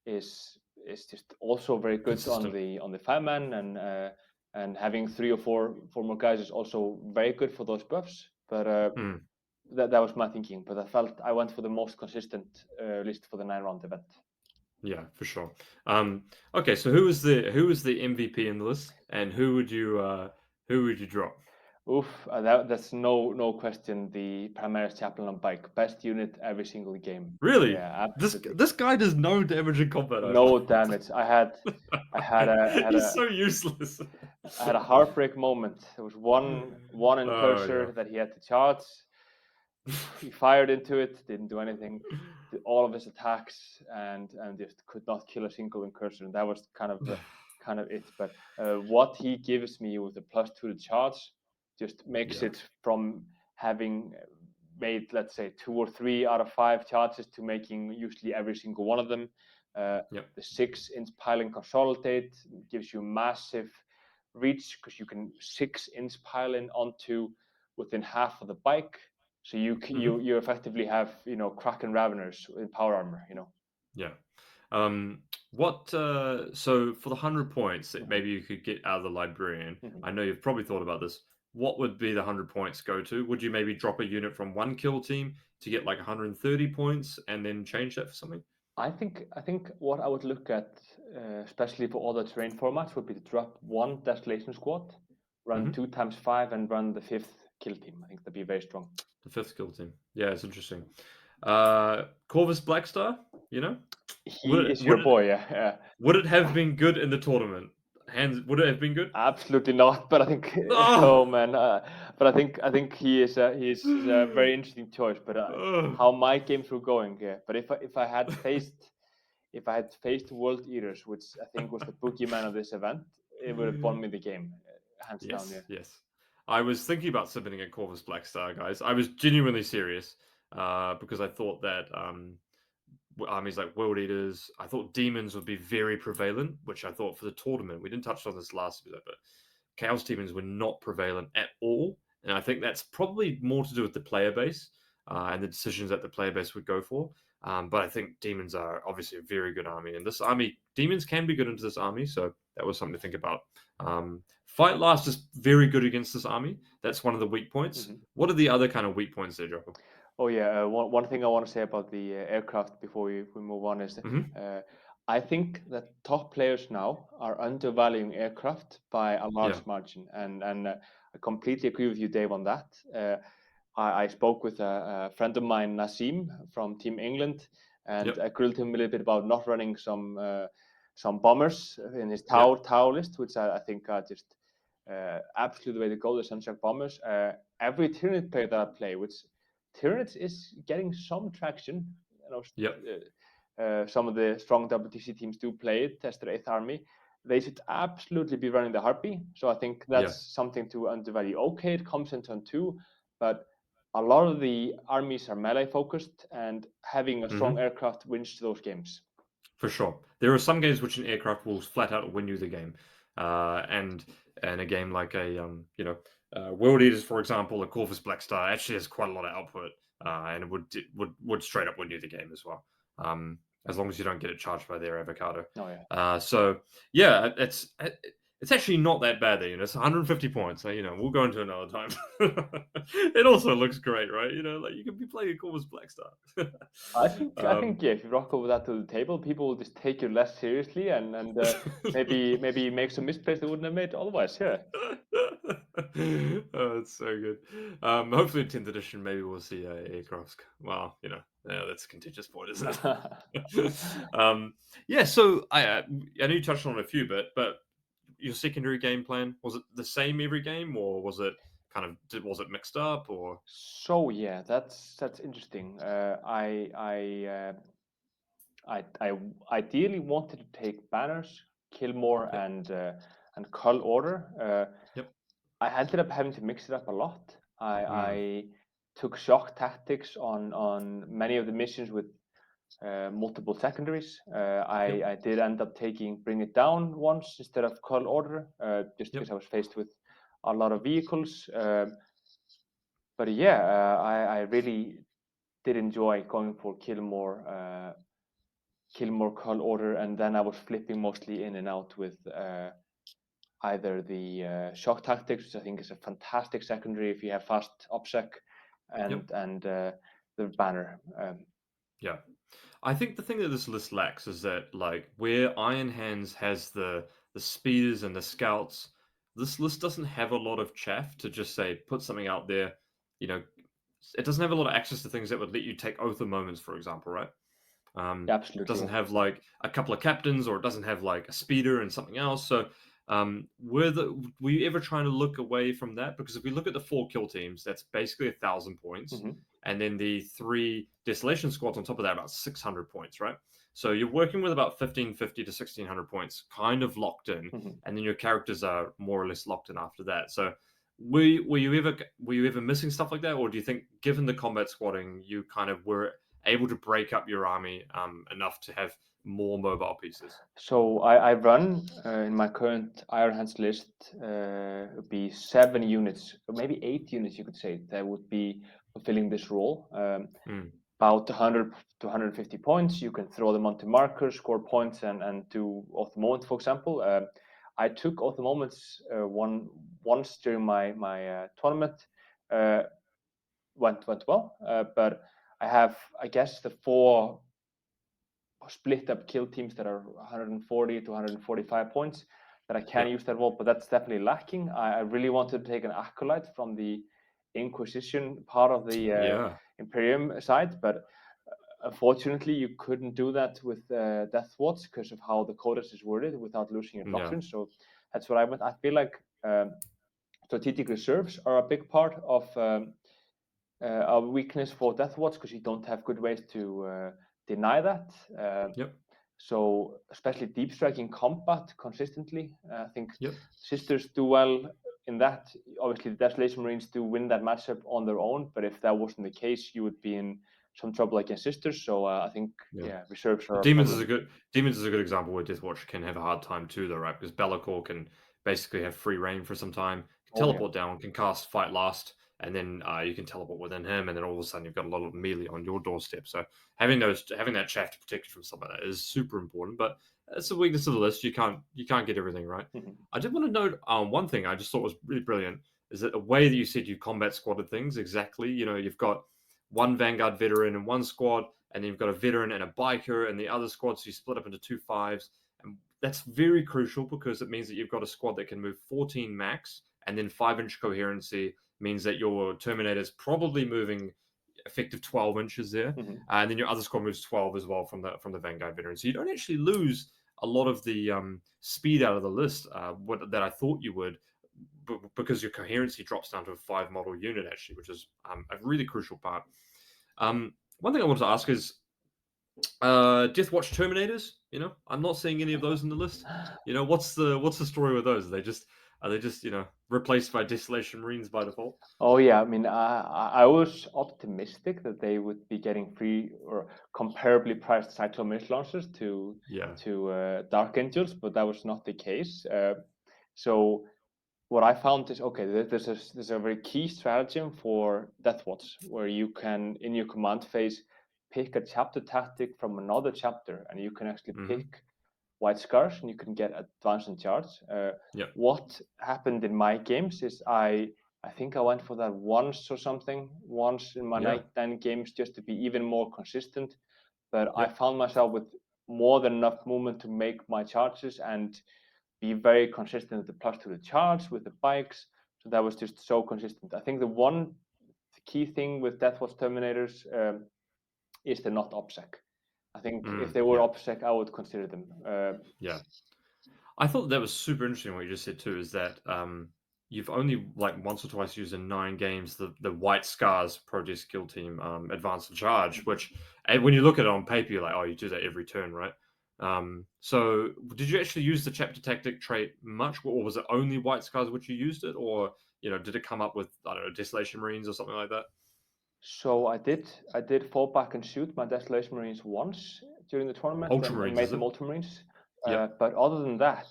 is just also very good consistent on the 5-man, and having 3 or 4 more guys is also very good for those buffs. But that was my thinking. But I felt I went for the most consistent list for the 9-round event. Yeah, for sure. Okay, so who was the MVP in the list, and who would you drop? Oof, that's no question. The Primaris Chaplain on bike, best unit every single game. Really? Yeah, this guy does no damage in combat. No damage. I had He's so useless. I had a heartbreak moment. There was one in cursor that he had to charge. He fired into it, didn't do anything. Did all of his attacks and just could not kill a single incursor. And that was kind of it. But what he gives me with the +2 to charge just makes it from having made, let's say, 2 or 3 out of 5 charges to making usually every single one of them. The 6-inch piling consolidate gives you massive reach because you can 6-inch pile in onto within half of the bike. So you effectively have Kraken Raveners in power armor. Yeah. So for the 100 points that maybe you could get out of the Librarian, I know you've probably thought about this. What would be the 100 points go to? Would you maybe drop a unit from 1 kill team to get like 130 points and then change that for something? I think what I would look at, especially for all the terrain formats, would be to drop 1 Desolation Squad, run 2 × 5, and run the 5th kill team. I think that'd be very strong. The 5th kill team. Yeah, it's interesting. Corvus Blackstar, you know, He would it, is your would it boy, yeah. would it have been good in the tournament? Would it have been good? Absolutely not. But I think, oh No. man. But I think he's a very interesting choice. But how my games were going, yeah. But if I had faced World Eaters, which I think was the boogeyman of this event, it would have won me the game, hands down. Yes, Yeah. yes. I was thinking about submitting a Corvus Blackstar, guys. I was genuinely serious because I thought that armies like World Eaters, I thought demons would be very prevalent, which I thought for the tournament. We didn't touch on this last episode, but Chaos demons were not prevalent at all. And I think that's probably more to do with the player base and the decisions that the player base would go for. But I think demons are obviously a very good army. And this army, demons can be good into this army. So that was something to think about. Fight Last is very good against this army. That's one of the weak points. Mhm. What are the other kind of weak points there, Jokull? Oh yeah, one thing I want to say about the aircraft before we move on is I think that top players now are undervaluing aircraft by a large Yeah. margin, and I completely agree with you, Dave, on that. I spoke with a friend of mine, Nasim from Team England, and Yep. I grilled him a little bit about not running some bombers in his Yep. tower list, which I think are just absolutely the way to go. The Sunshine bombers. Every Tyranid player that I play, which Tyranids is getting some traction. Yep. Some of the strong WTC teams do play it as their 8th army. They should absolutely be running the Harpy. So I think Yeah. that's something to undervalue. Okay, it comes in turn 2, but a lot of the armies are melee focused, and having a strong aircraft wins those games. For sure. There are some games which an aircraft will flat out win you the game. And a game like World Eaters, for example, a Corvus Blackstar actually has quite a lot of output, and it would straight up win you the game as well. As long as you don't get it charged by their avocado. Oh yeah. So yeah, it's actually not that bad there. It's 150 points. So, we'll go into another time. It also looks great, right? Like you could be playing a Corvus Blackstar. I think yeah, if you rock over that to the table, people will just take you less seriously and maybe make some misplays they wouldn't have made otherwise. Yeah. Oh, it's so good. Hopefully in 10th edition, maybe we'll see aircrafts. Well, that's a contentious point, isn't it? Yeah. So I know you touched on a few bit, but your secondary game plan, was it the same every game, or was it was it mixed up, or? So yeah, that's interesting. I ideally wanted to take banners, kill more, Yep. and cull order. Yep. I ended up having to mix it up a lot. Mm. I took shock tactics on many of the missions with multiple secondaries. Yep. I did end up taking bring it down once instead of cull order, just Yep. because I was faced with a lot of vehicles. But yeah, I really did enjoy going for kill more, cull order, and then I was flipping mostly in and out with either the shock tactics, which I think is a fantastic secondary if you have fast OPSEC, Yep. and the banner. Yeah. I think the thing that this list lacks is that, like, where Iron Hands has the speeders and the scouts, this list doesn't have a lot of chaff to just say put something out there. It doesn't have a lot of access to things that would let you take Oath of Moments, for example, right? It Absolutely. doesn't have like a couple of captains, or it doesn't have like a speeder and something else. So were you ever trying to look away from that? Because if we look at the 4 kill teams, that's basically 1,000 points, Mhm. and then the 3 desolation squads on top of that, about 600 points, right? So you're working with about 1,550 to 1,600 points, kind of locked in, Mhm. and then your characters are more or less locked in after that. So were you ever missing stuff like that, or do you think, given the combat squatting, you kind of were able to break up your army enough to have more mobile pieces? So I run in my current Iron Hands list would be 7 units, or maybe 8 units, you could say, that would be fulfilling this role. About 100 to 150 points. You can throw them onto markers, score points, and do Oath the Moment, for example. I took Oath the Moments once during my tournament. Went well, but I have, I guess, the 4 split up kill teams that are 140 to 145 points that I can Yep. use that role, but that's definitely lacking. I really wanted to take an Acolyte from the Inquisition part of the Imperium side, but unfortunately you couldn't do that with Deathwatch because of how the codex is worded without losing your doctrine. So that's what I meant. I feel like strategic reserves are a big part of a weakness for Deathwatch because you don't have good ways to deny that. So especially deep striking combat consistently, I think Sisters do well in that. Obviously, the Desolation Marines do win that matchup on their own, but if that wasn't the case, you would be in some trouble against Sisters. So I think reserves are. Demons is a good example where Deathwatch can have a hard time too, though, right? Because Be'lakor can basically have free reign for some time, teleport down, can cast Fight Last, and then you can teleport within him, and then all of a sudden you've got a lot of melee on your doorstep. So having that chaff to protect you from something like that is super important. But it's a weakness of the list. You can't get everything right. I did want to note one thing I just thought was really brilliant is that the way that you said you combat squatted things exactly. You know, you've got one Vanguard veteran in one squad, and then you've got a veteran and a biker in the other squad. So you split up into 2 5s, and that's very crucial because it means that you've got a squad that can move 14 max, and then 5-inch coherency means that your Terminator is probably moving effective 12 inches there, and then your other squad moves 12 as well from the Vanguard veteran. So you don't actually lose a lot of the speed out of the list that I thought you would, because your coherency drops down to a 5 model unit actually, which is a really crucial part. One thing I wanted to ask is Deathwatch Terminators. You know, I'm not seeing any of those in the list. You know, what's the story with those? Are they just replaced by Desolation Marines by default? Oh yeah, I mean, I was optimistic that they would be getting free or comparably priced Cyclone missile launchers to Dark Angels, but that was not the case. So what I found is there's a very key stratagem for Deathwatch where you can in your command phase pick a chapter tactic from another chapter, and you can actually pick White Scars, and you can get advance and charge. What happened in my games is I think I went for that once in my 99 games just to be even more consistent. But I found myself with more than enough movement to make my charges and be very consistent with the +2 to the charge with the bikes. So that was just so consistent. I think the one key thing with Deathwatch Terminators is they're not OPSEC. I think if they were OPSEC, I would consider them. I thought that was super interesting what you just said too, is that you've only like once or twice used in 9 games the White Scars Protest Kill Team advance and charge, which when you look at it on paper, you're like, oh, you do that every turn, right? So did you actually use the chapter tactic trait much, or was it only White Scars which you used it, or did it come up with, I don't know, Desolation Marines or something like that? So I did fall back and shoot my Desolation Marines once during the tournament and made them Ultramarines. But other than that,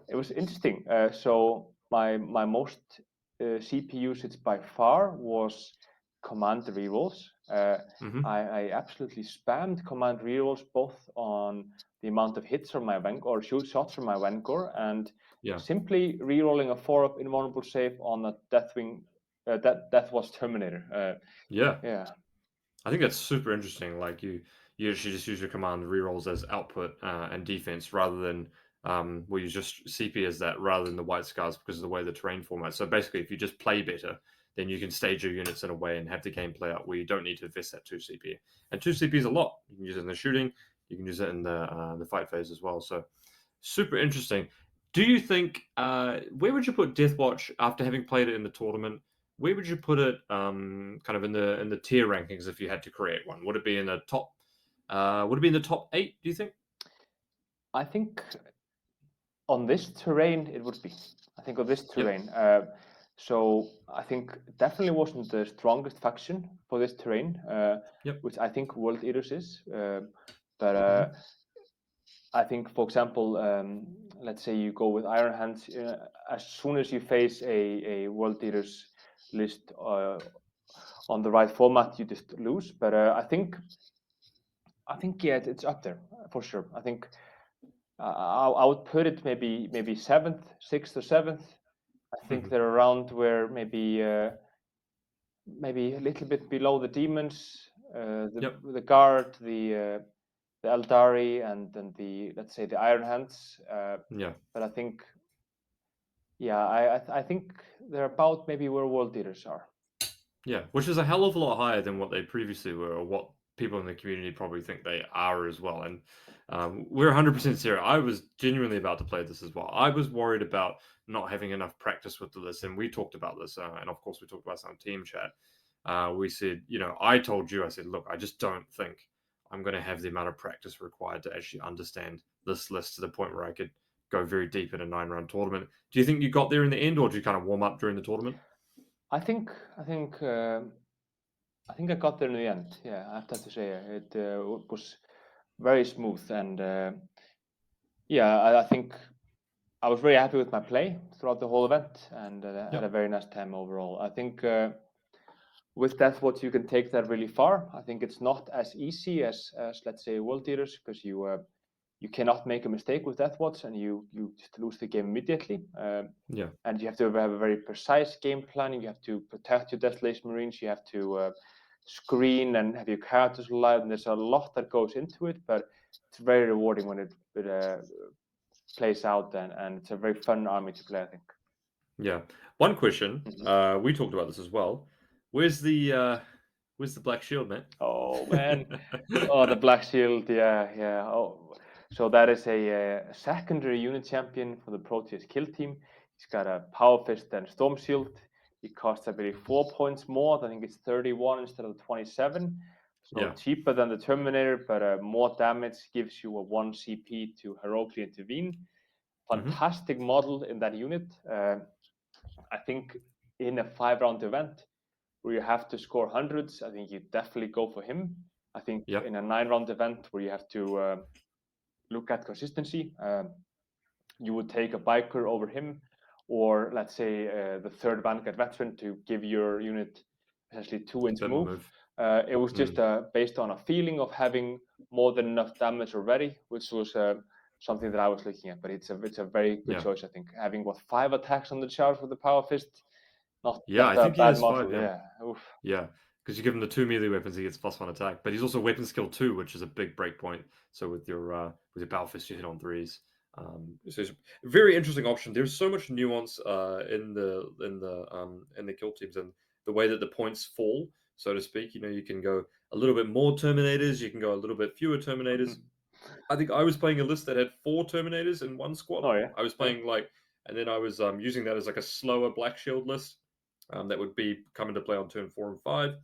it was interesting. So my most CP usage by far was command rerolls. I absolutely spammed command rerolls both on the amount of hits from my Vanguard or shots from my Vanguard, and simply rerolling a 4-up invulnerable save on a Deathwing. Deathwatch Terminator. I think that's super interesting. Like you actually just use your command rerolls as output and defense rather than you just CP as that rather than the White Scars because of the way the terrain format. So basically, if you just play better, then you can stage your units in a way and have the game play out where you don't need to invest that 2 CP. And 2 CP is a lot. You can use it in the shooting. You can use it in the fight phase as well. So super interesting. Do you think where would you put Deathwatch after having played it in the tournament? Where would you put it, kind of in the tier rankings if you had to create one? Would it be in the top? Would it be in the top 8? Do you think? I think on this terrain it would be. I think on this terrain. So I think definitely wasn't the strongest faction for this terrain, which I think World Eaters is. But I think, for example, let's say you go with Iron Hands. As soon as you face a World Eaters list on the right format, you just lose. But I think it's up there for sure. I think I would put it maybe 7th, 6th or 7th. I think they're around where maybe a little bit below the Demons, the Guard, the Eldari, and then let's say the Iron Hands. But I think Yeah, I think they're about maybe where world leaders are. Yeah, which is a hell of a lot higher than what they previously were, or what people in the community probably think they are as well. And we're 100% serious. I was genuinely about to play this as well. I was worried about not having enough practice with the list, and we talked about this, and of course we talked about this on team chat. We said, I told you, I said, look, I just don't think I'm going to have the amount of practice required to actually understand this list to the point where I could go very deep in a 9-round tournament. Do you think you got there in the end, or did you kind of warm up during the tournament? I think I got there in the end. Yeah, I have to say it was very smooth, and yeah, I think I was very happy with my play throughout the whole event, and had a very nice time overall. I think with Deathwatch you can take that really far. I think it's not as easy as let's say World Eaters, because you cannot make a mistake with Deathwatch and you just lose the game immediately. Yeah. And you have to have a very precise game planning. You have to protect your Desolation Marines. You have to screen and have your characters alive. And there's a lot that goes into it, but it's very rewarding when it plays out, and it's a very fun army to play, I think. Yeah. One question. Mhm. We talked about this as well. Where's the Black Shield, man? Oh man, oh the Black Shield, yeah. Oh, so that is a secondary unit champion for the Proteus kill team. He's got a Power Fist and Storm Shield. He costs, I believe, 4 points more. I think it's 31 instead of 27. So Yeah. cheaper than the Terminator, but more damage, gives you a 1 CP to heroically intervene. Hmm. Fantastic model in that unit. I think in a 5-round event where you have to score hundreds, I think you definitely go for him. I think Yeah. in a 9-round event where you have to look at consistency, you would take a biker over him, or let's say the third Vanguard veteran to give your unit essentially 2-inch Bit more move. move. It was just based on a feeling of having more than enough damage already, which was something that I was looking at. But it's a very good Yeah. choice, I think. Having 5 attacks on the charge with the Power Fist, not Yeah. not I a think he bad has 5. model. Yeah. Yeah. Oof. Yeah. Because you give him the 2 melee weapons, he gets +1 attack. But he's also weapon skill 2, which is a big breakpoint. So with your Battle Fist, you hit on 3s. So it's a very interesting option. There's so much nuance in the kill teams and the way that the points fall, so to speak. You can go a little bit more Terminators, you can go a little bit fewer Terminators. I think I was playing a list that had 4 Terminators in one squad. Oh yeah. I was Yeah. playing and then I was using that as like a slower Black Shield list that would be coming to play on turn 4 and 5.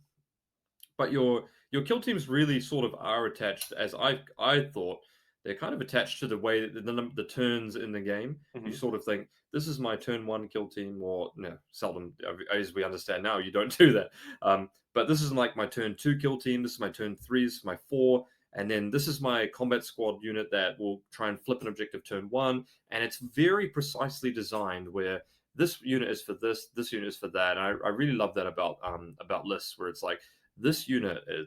But your kill teams really sort of are attached, as I thought, they're kind of attached to the way that the turns in the game. You Mhm. sort of think this is my turn 1 kill team, or no, seldom, as we understand now, you don't do that. But this is like my turn 2 kill team. This is my turn 3. This is my 4. And then this is my combat squad unit that will try and flip an objective turn 1. And it's very precisely designed where this unit is for this unit is for that. And I really love that about lists, where it's like this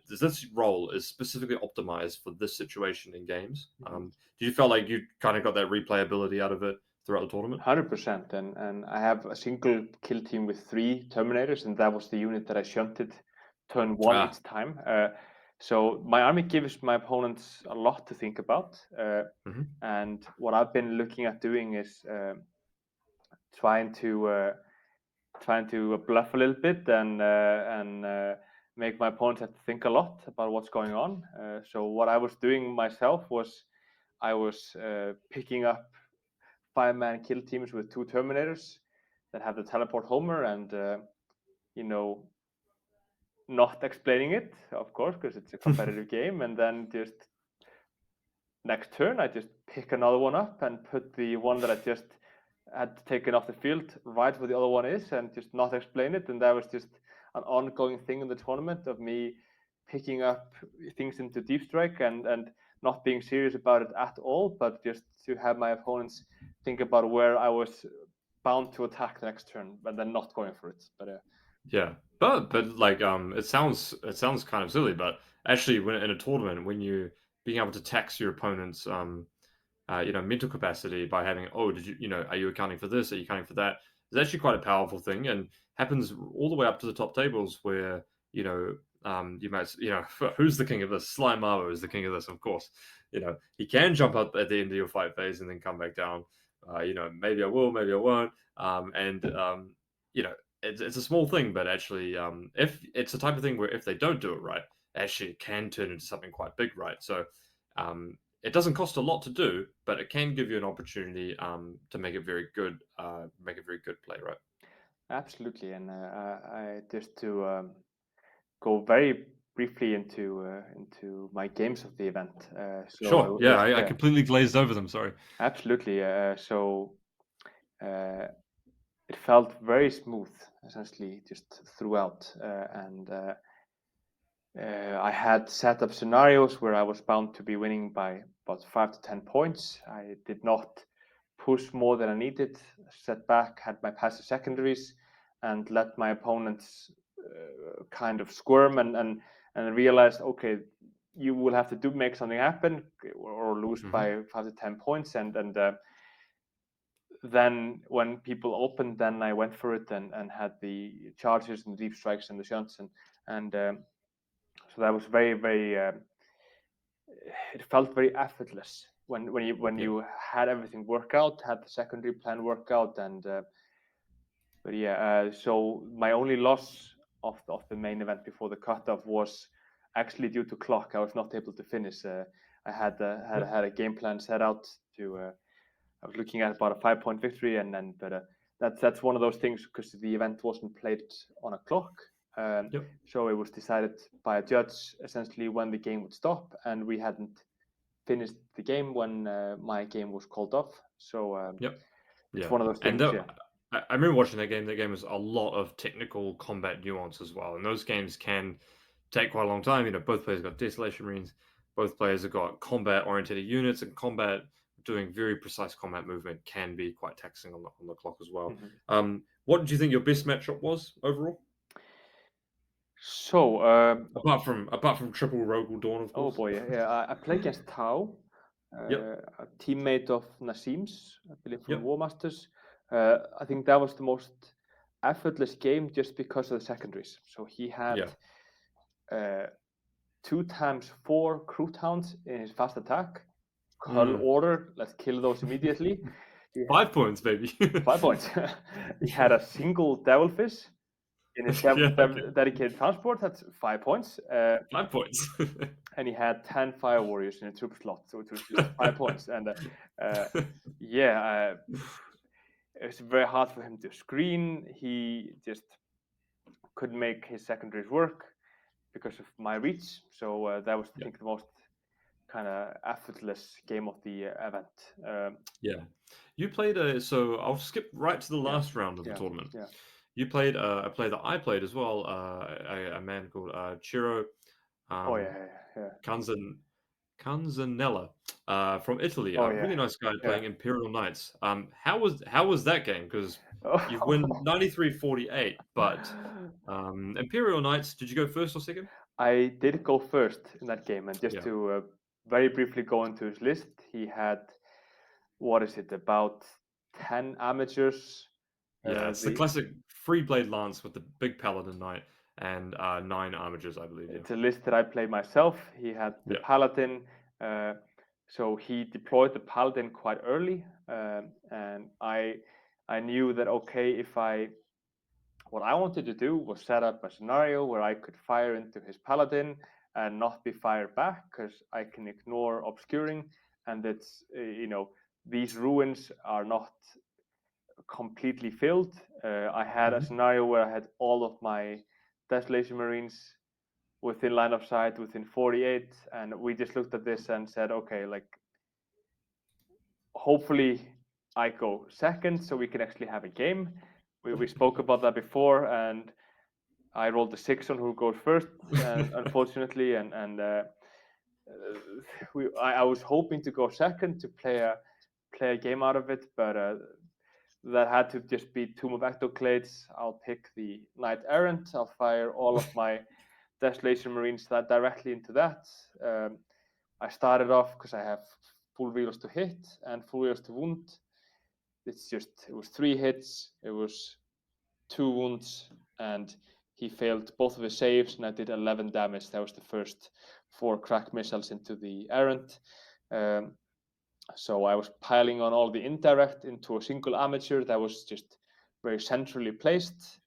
this role is specifically optimized for this situation in games. Did you feel like you kind of got that replayability out of it throughout the tournament? 100%. And I have a single kill team with 3 Terminators, and that was the unit that I shunted turn 1 Ah. each time. So my army gives my opponents a lot to think about. Hmm. And what I've been looking at doing is trying to bluff a little bit, and make my opponents have to think a lot about what's going on. So what I was doing myself was I was picking up 5-man kill teams with 2 Terminators that have the teleport Homer, and you know, not explaining it, of course, because it's a competitive game, and then just next turn I just pick another one up and put the one that I just had taken off the field right where the other one is, and just not explain it. And that was just an ongoing thing in the tournament of me picking up things into deep strike, and not being serious about it at all, but just to have my opponents think about where I was bound to attack the next turn, and then not going for it. But Yeah, but like it sounds kind of silly, but actually, when in a tournament, when you being able to tax your opponent's mental capacity by having, oh, did are you accounting for this? Are you accounting for that? It's actually quite a powerful thing, and happens all the way up to the top tables where you might who's the king of this? Slime Marvo is the king of this, of course. He can jump up at the end of your fight phase and then come back down. maybe I will, maybe I won't. It's a small thing, but actually, if it's the type of thing where if they don't do it right, actually it can turn into something quite big, right? So, it doesn't cost a lot to do, but it can give you an opportunity to make it very good, play, right? Absolutely, and I just to go very briefly into my games of the event. Sure. It Yeah, was I completely glazed over them. Sorry. absolutely. Uh, it felt very smooth, essentially, just throughout, and I had set up scenarios where I was bound to be winning by about 5 to 10 points. I did not push more than I needed, set back, had my passive secondaries, and let my opponents kind of squirm and realized, okay, you will have to make something happen or lose by 5 to 10 points. And then when people opened, then I went for it and had the charges and deep strikes and the shunts and so that was very very. It felt very effortless when you had everything work out, had the secondary plan work out, and but yeah. So my only loss of the main event before the cutoff was actually due to clock. I was not able to finish. I had a game plan set out to. I was looking at about a 5-point victory, and then but that's one of those things because the event wasn't played on a clock. So it was decided by a judge essentially when the game would stop, and we hadn't finished the game when my game was called off. So it's one of those things. I remember watching that game. That game was a lot of technical combat nuance as well, and those games can take quite a long time. Both players got Desolation Marines, both players have got combat-oriented units, and doing very precise combat movement can be quite taxing on the clock as well. What did you think your best matchup was overall? So apart from triple Rogal Dawn, of course. Oh boy, yeah. I played against Tao, a teammate of Nassim's, I believe from War Masters. I think that was the most effortless game just because of the secondaries. So he had 2x4 Crute Hounds in his fast attack. Hull order, let's kill those immediately. 5 points, baby. 5 points. He had a single Devilfish in his dedicated transport. That's 5 points. 5 points. And he had 10 Fire Warriors in a troop slot, so it was just 5 points. And it was very hard for him to screen. He just couldn't make his secondaries work because of my reach. So that was, I think, the most kind of effortless game of the event. You played so I'll skip right to the last round of the tournament. You played a player that I played as well, a man called Ciro Canzanella from Italy. A really nice guy playing Imperial Knights. How was that game? Because you win 93-48, but Imperial Knights, did you go first or second? I did go first in that game, and just to very briefly go into his list, he had, what is it, about 10 amateurs. It's the classic free blade lance with the big paladin knight and 9 armigers, I believe. It's a list that I played myself. He had the paladin, so he deployed the paladin quite early, and I knew that what I wanted to do was set up a scenario where I could fire into his paladin and not be fired back because I can ignore obscuring, and it's these ruins are not completely filled. I had a scenario where I had all of my Desolation Marines within line of sight, within 48, and we just looked at this and said, okay, hopefully I go second so we can actually have a game. We spoke about that before, and I rolled a 6 on who goes first, and unfortunately, I was hoping to go second to play a game out of it, but that had to just be Tomb of Ectoclades. I'll pick the Knight Errant. I'll fire all of my Desolation Marines directly into that. I started off because I have full reels to hit and full reels to wound. It was 3 hits, it was 2 wounds, and he failed both of his saves, and I did 11 damage. That was the first 4 crack missiles into the Errant. So I was piling on all the indirect into a single amateur that was just very centrally placed,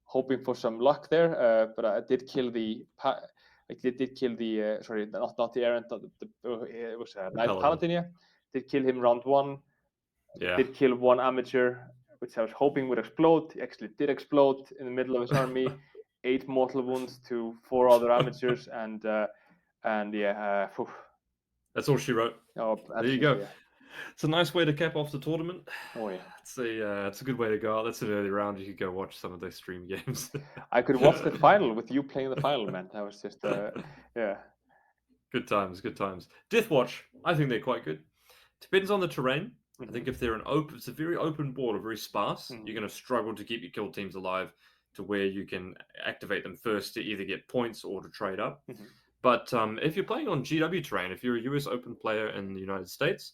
hoping for some luck there. But I did kill the. I did kill the. Sorry, not the errant. It was a Knight Paladin. Yeah, did kill him round 1. Yeah. Did kill 1 amateur, which I was hoping would explode. He actually did explode in the middle of his army. 8 mortal wounds to 4 other amateurs, and yeah. That's all she wrote. Oh, there you go. Yeah. It's a nice way to cap off the tournament. Oh yeah. It's a good way to go out. That's an early round. You could go watch some of those stream games. I could watch the final with you playing the final, man. That was just yeah. Good times. Deathwatch, I think they're quite good. Depends on the terrain. I think if they're it's a very open board, or very sparse, you're going to struggle to keep your kill teams alive to where you can activate them first to either get points or to trade up. But if you're playing on GW terrain, if you're a US Open player in the United States,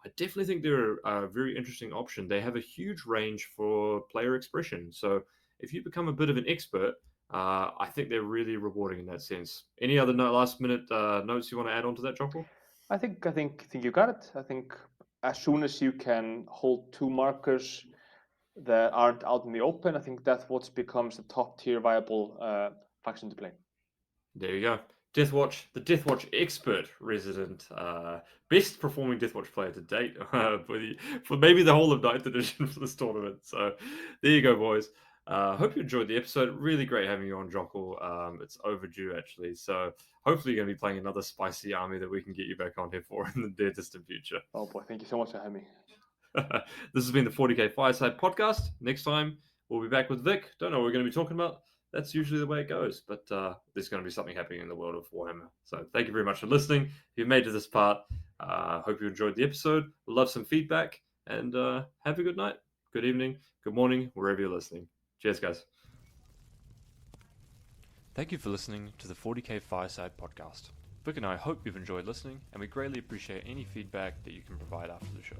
I definitely think they're a very interesting option. They have a huge range for player expression. So if you become a bit of an expert, I think they're really rewarding in that sense. Any other last minute notes you want to add on to that, Jokull? I think you got it. I think as soon as you can hold 2 markers that aren't out in the open, I think Deathwatch becomes a top tier viable faction to play. There you go. Deathwatch, the Deathwatch expert resident, best performing Deathwatch player to date for maybe the whole of 9th edition for this tournament. So there you go, boys. Hope you enjoyed the episode. Really great having you on, Jokull. It's overdue, actually. So hopefully you're going to be playing another spicy army that we can get you back on here for in the near distant future. Oh boy, thank you so much for having me. This has been the 40k Fireside Podcast. Next time, we'll be back with Vic. Don't know what we're going to be talking about. That's usually the way it goes, but there's going to be something happening in the world of Warhammer. So thank you very much for listening. If you made it to this part, hope you enjoyed the episode. We'd love some feedback, and have a good night, good evening, good morning, wherever you're listening. Cheers, guys. Thank you for listening to the 40k Fireside Podcast. Vic and I hope you've enjoyed listening, and we greatly appreciate any feedback that you can provide after the show.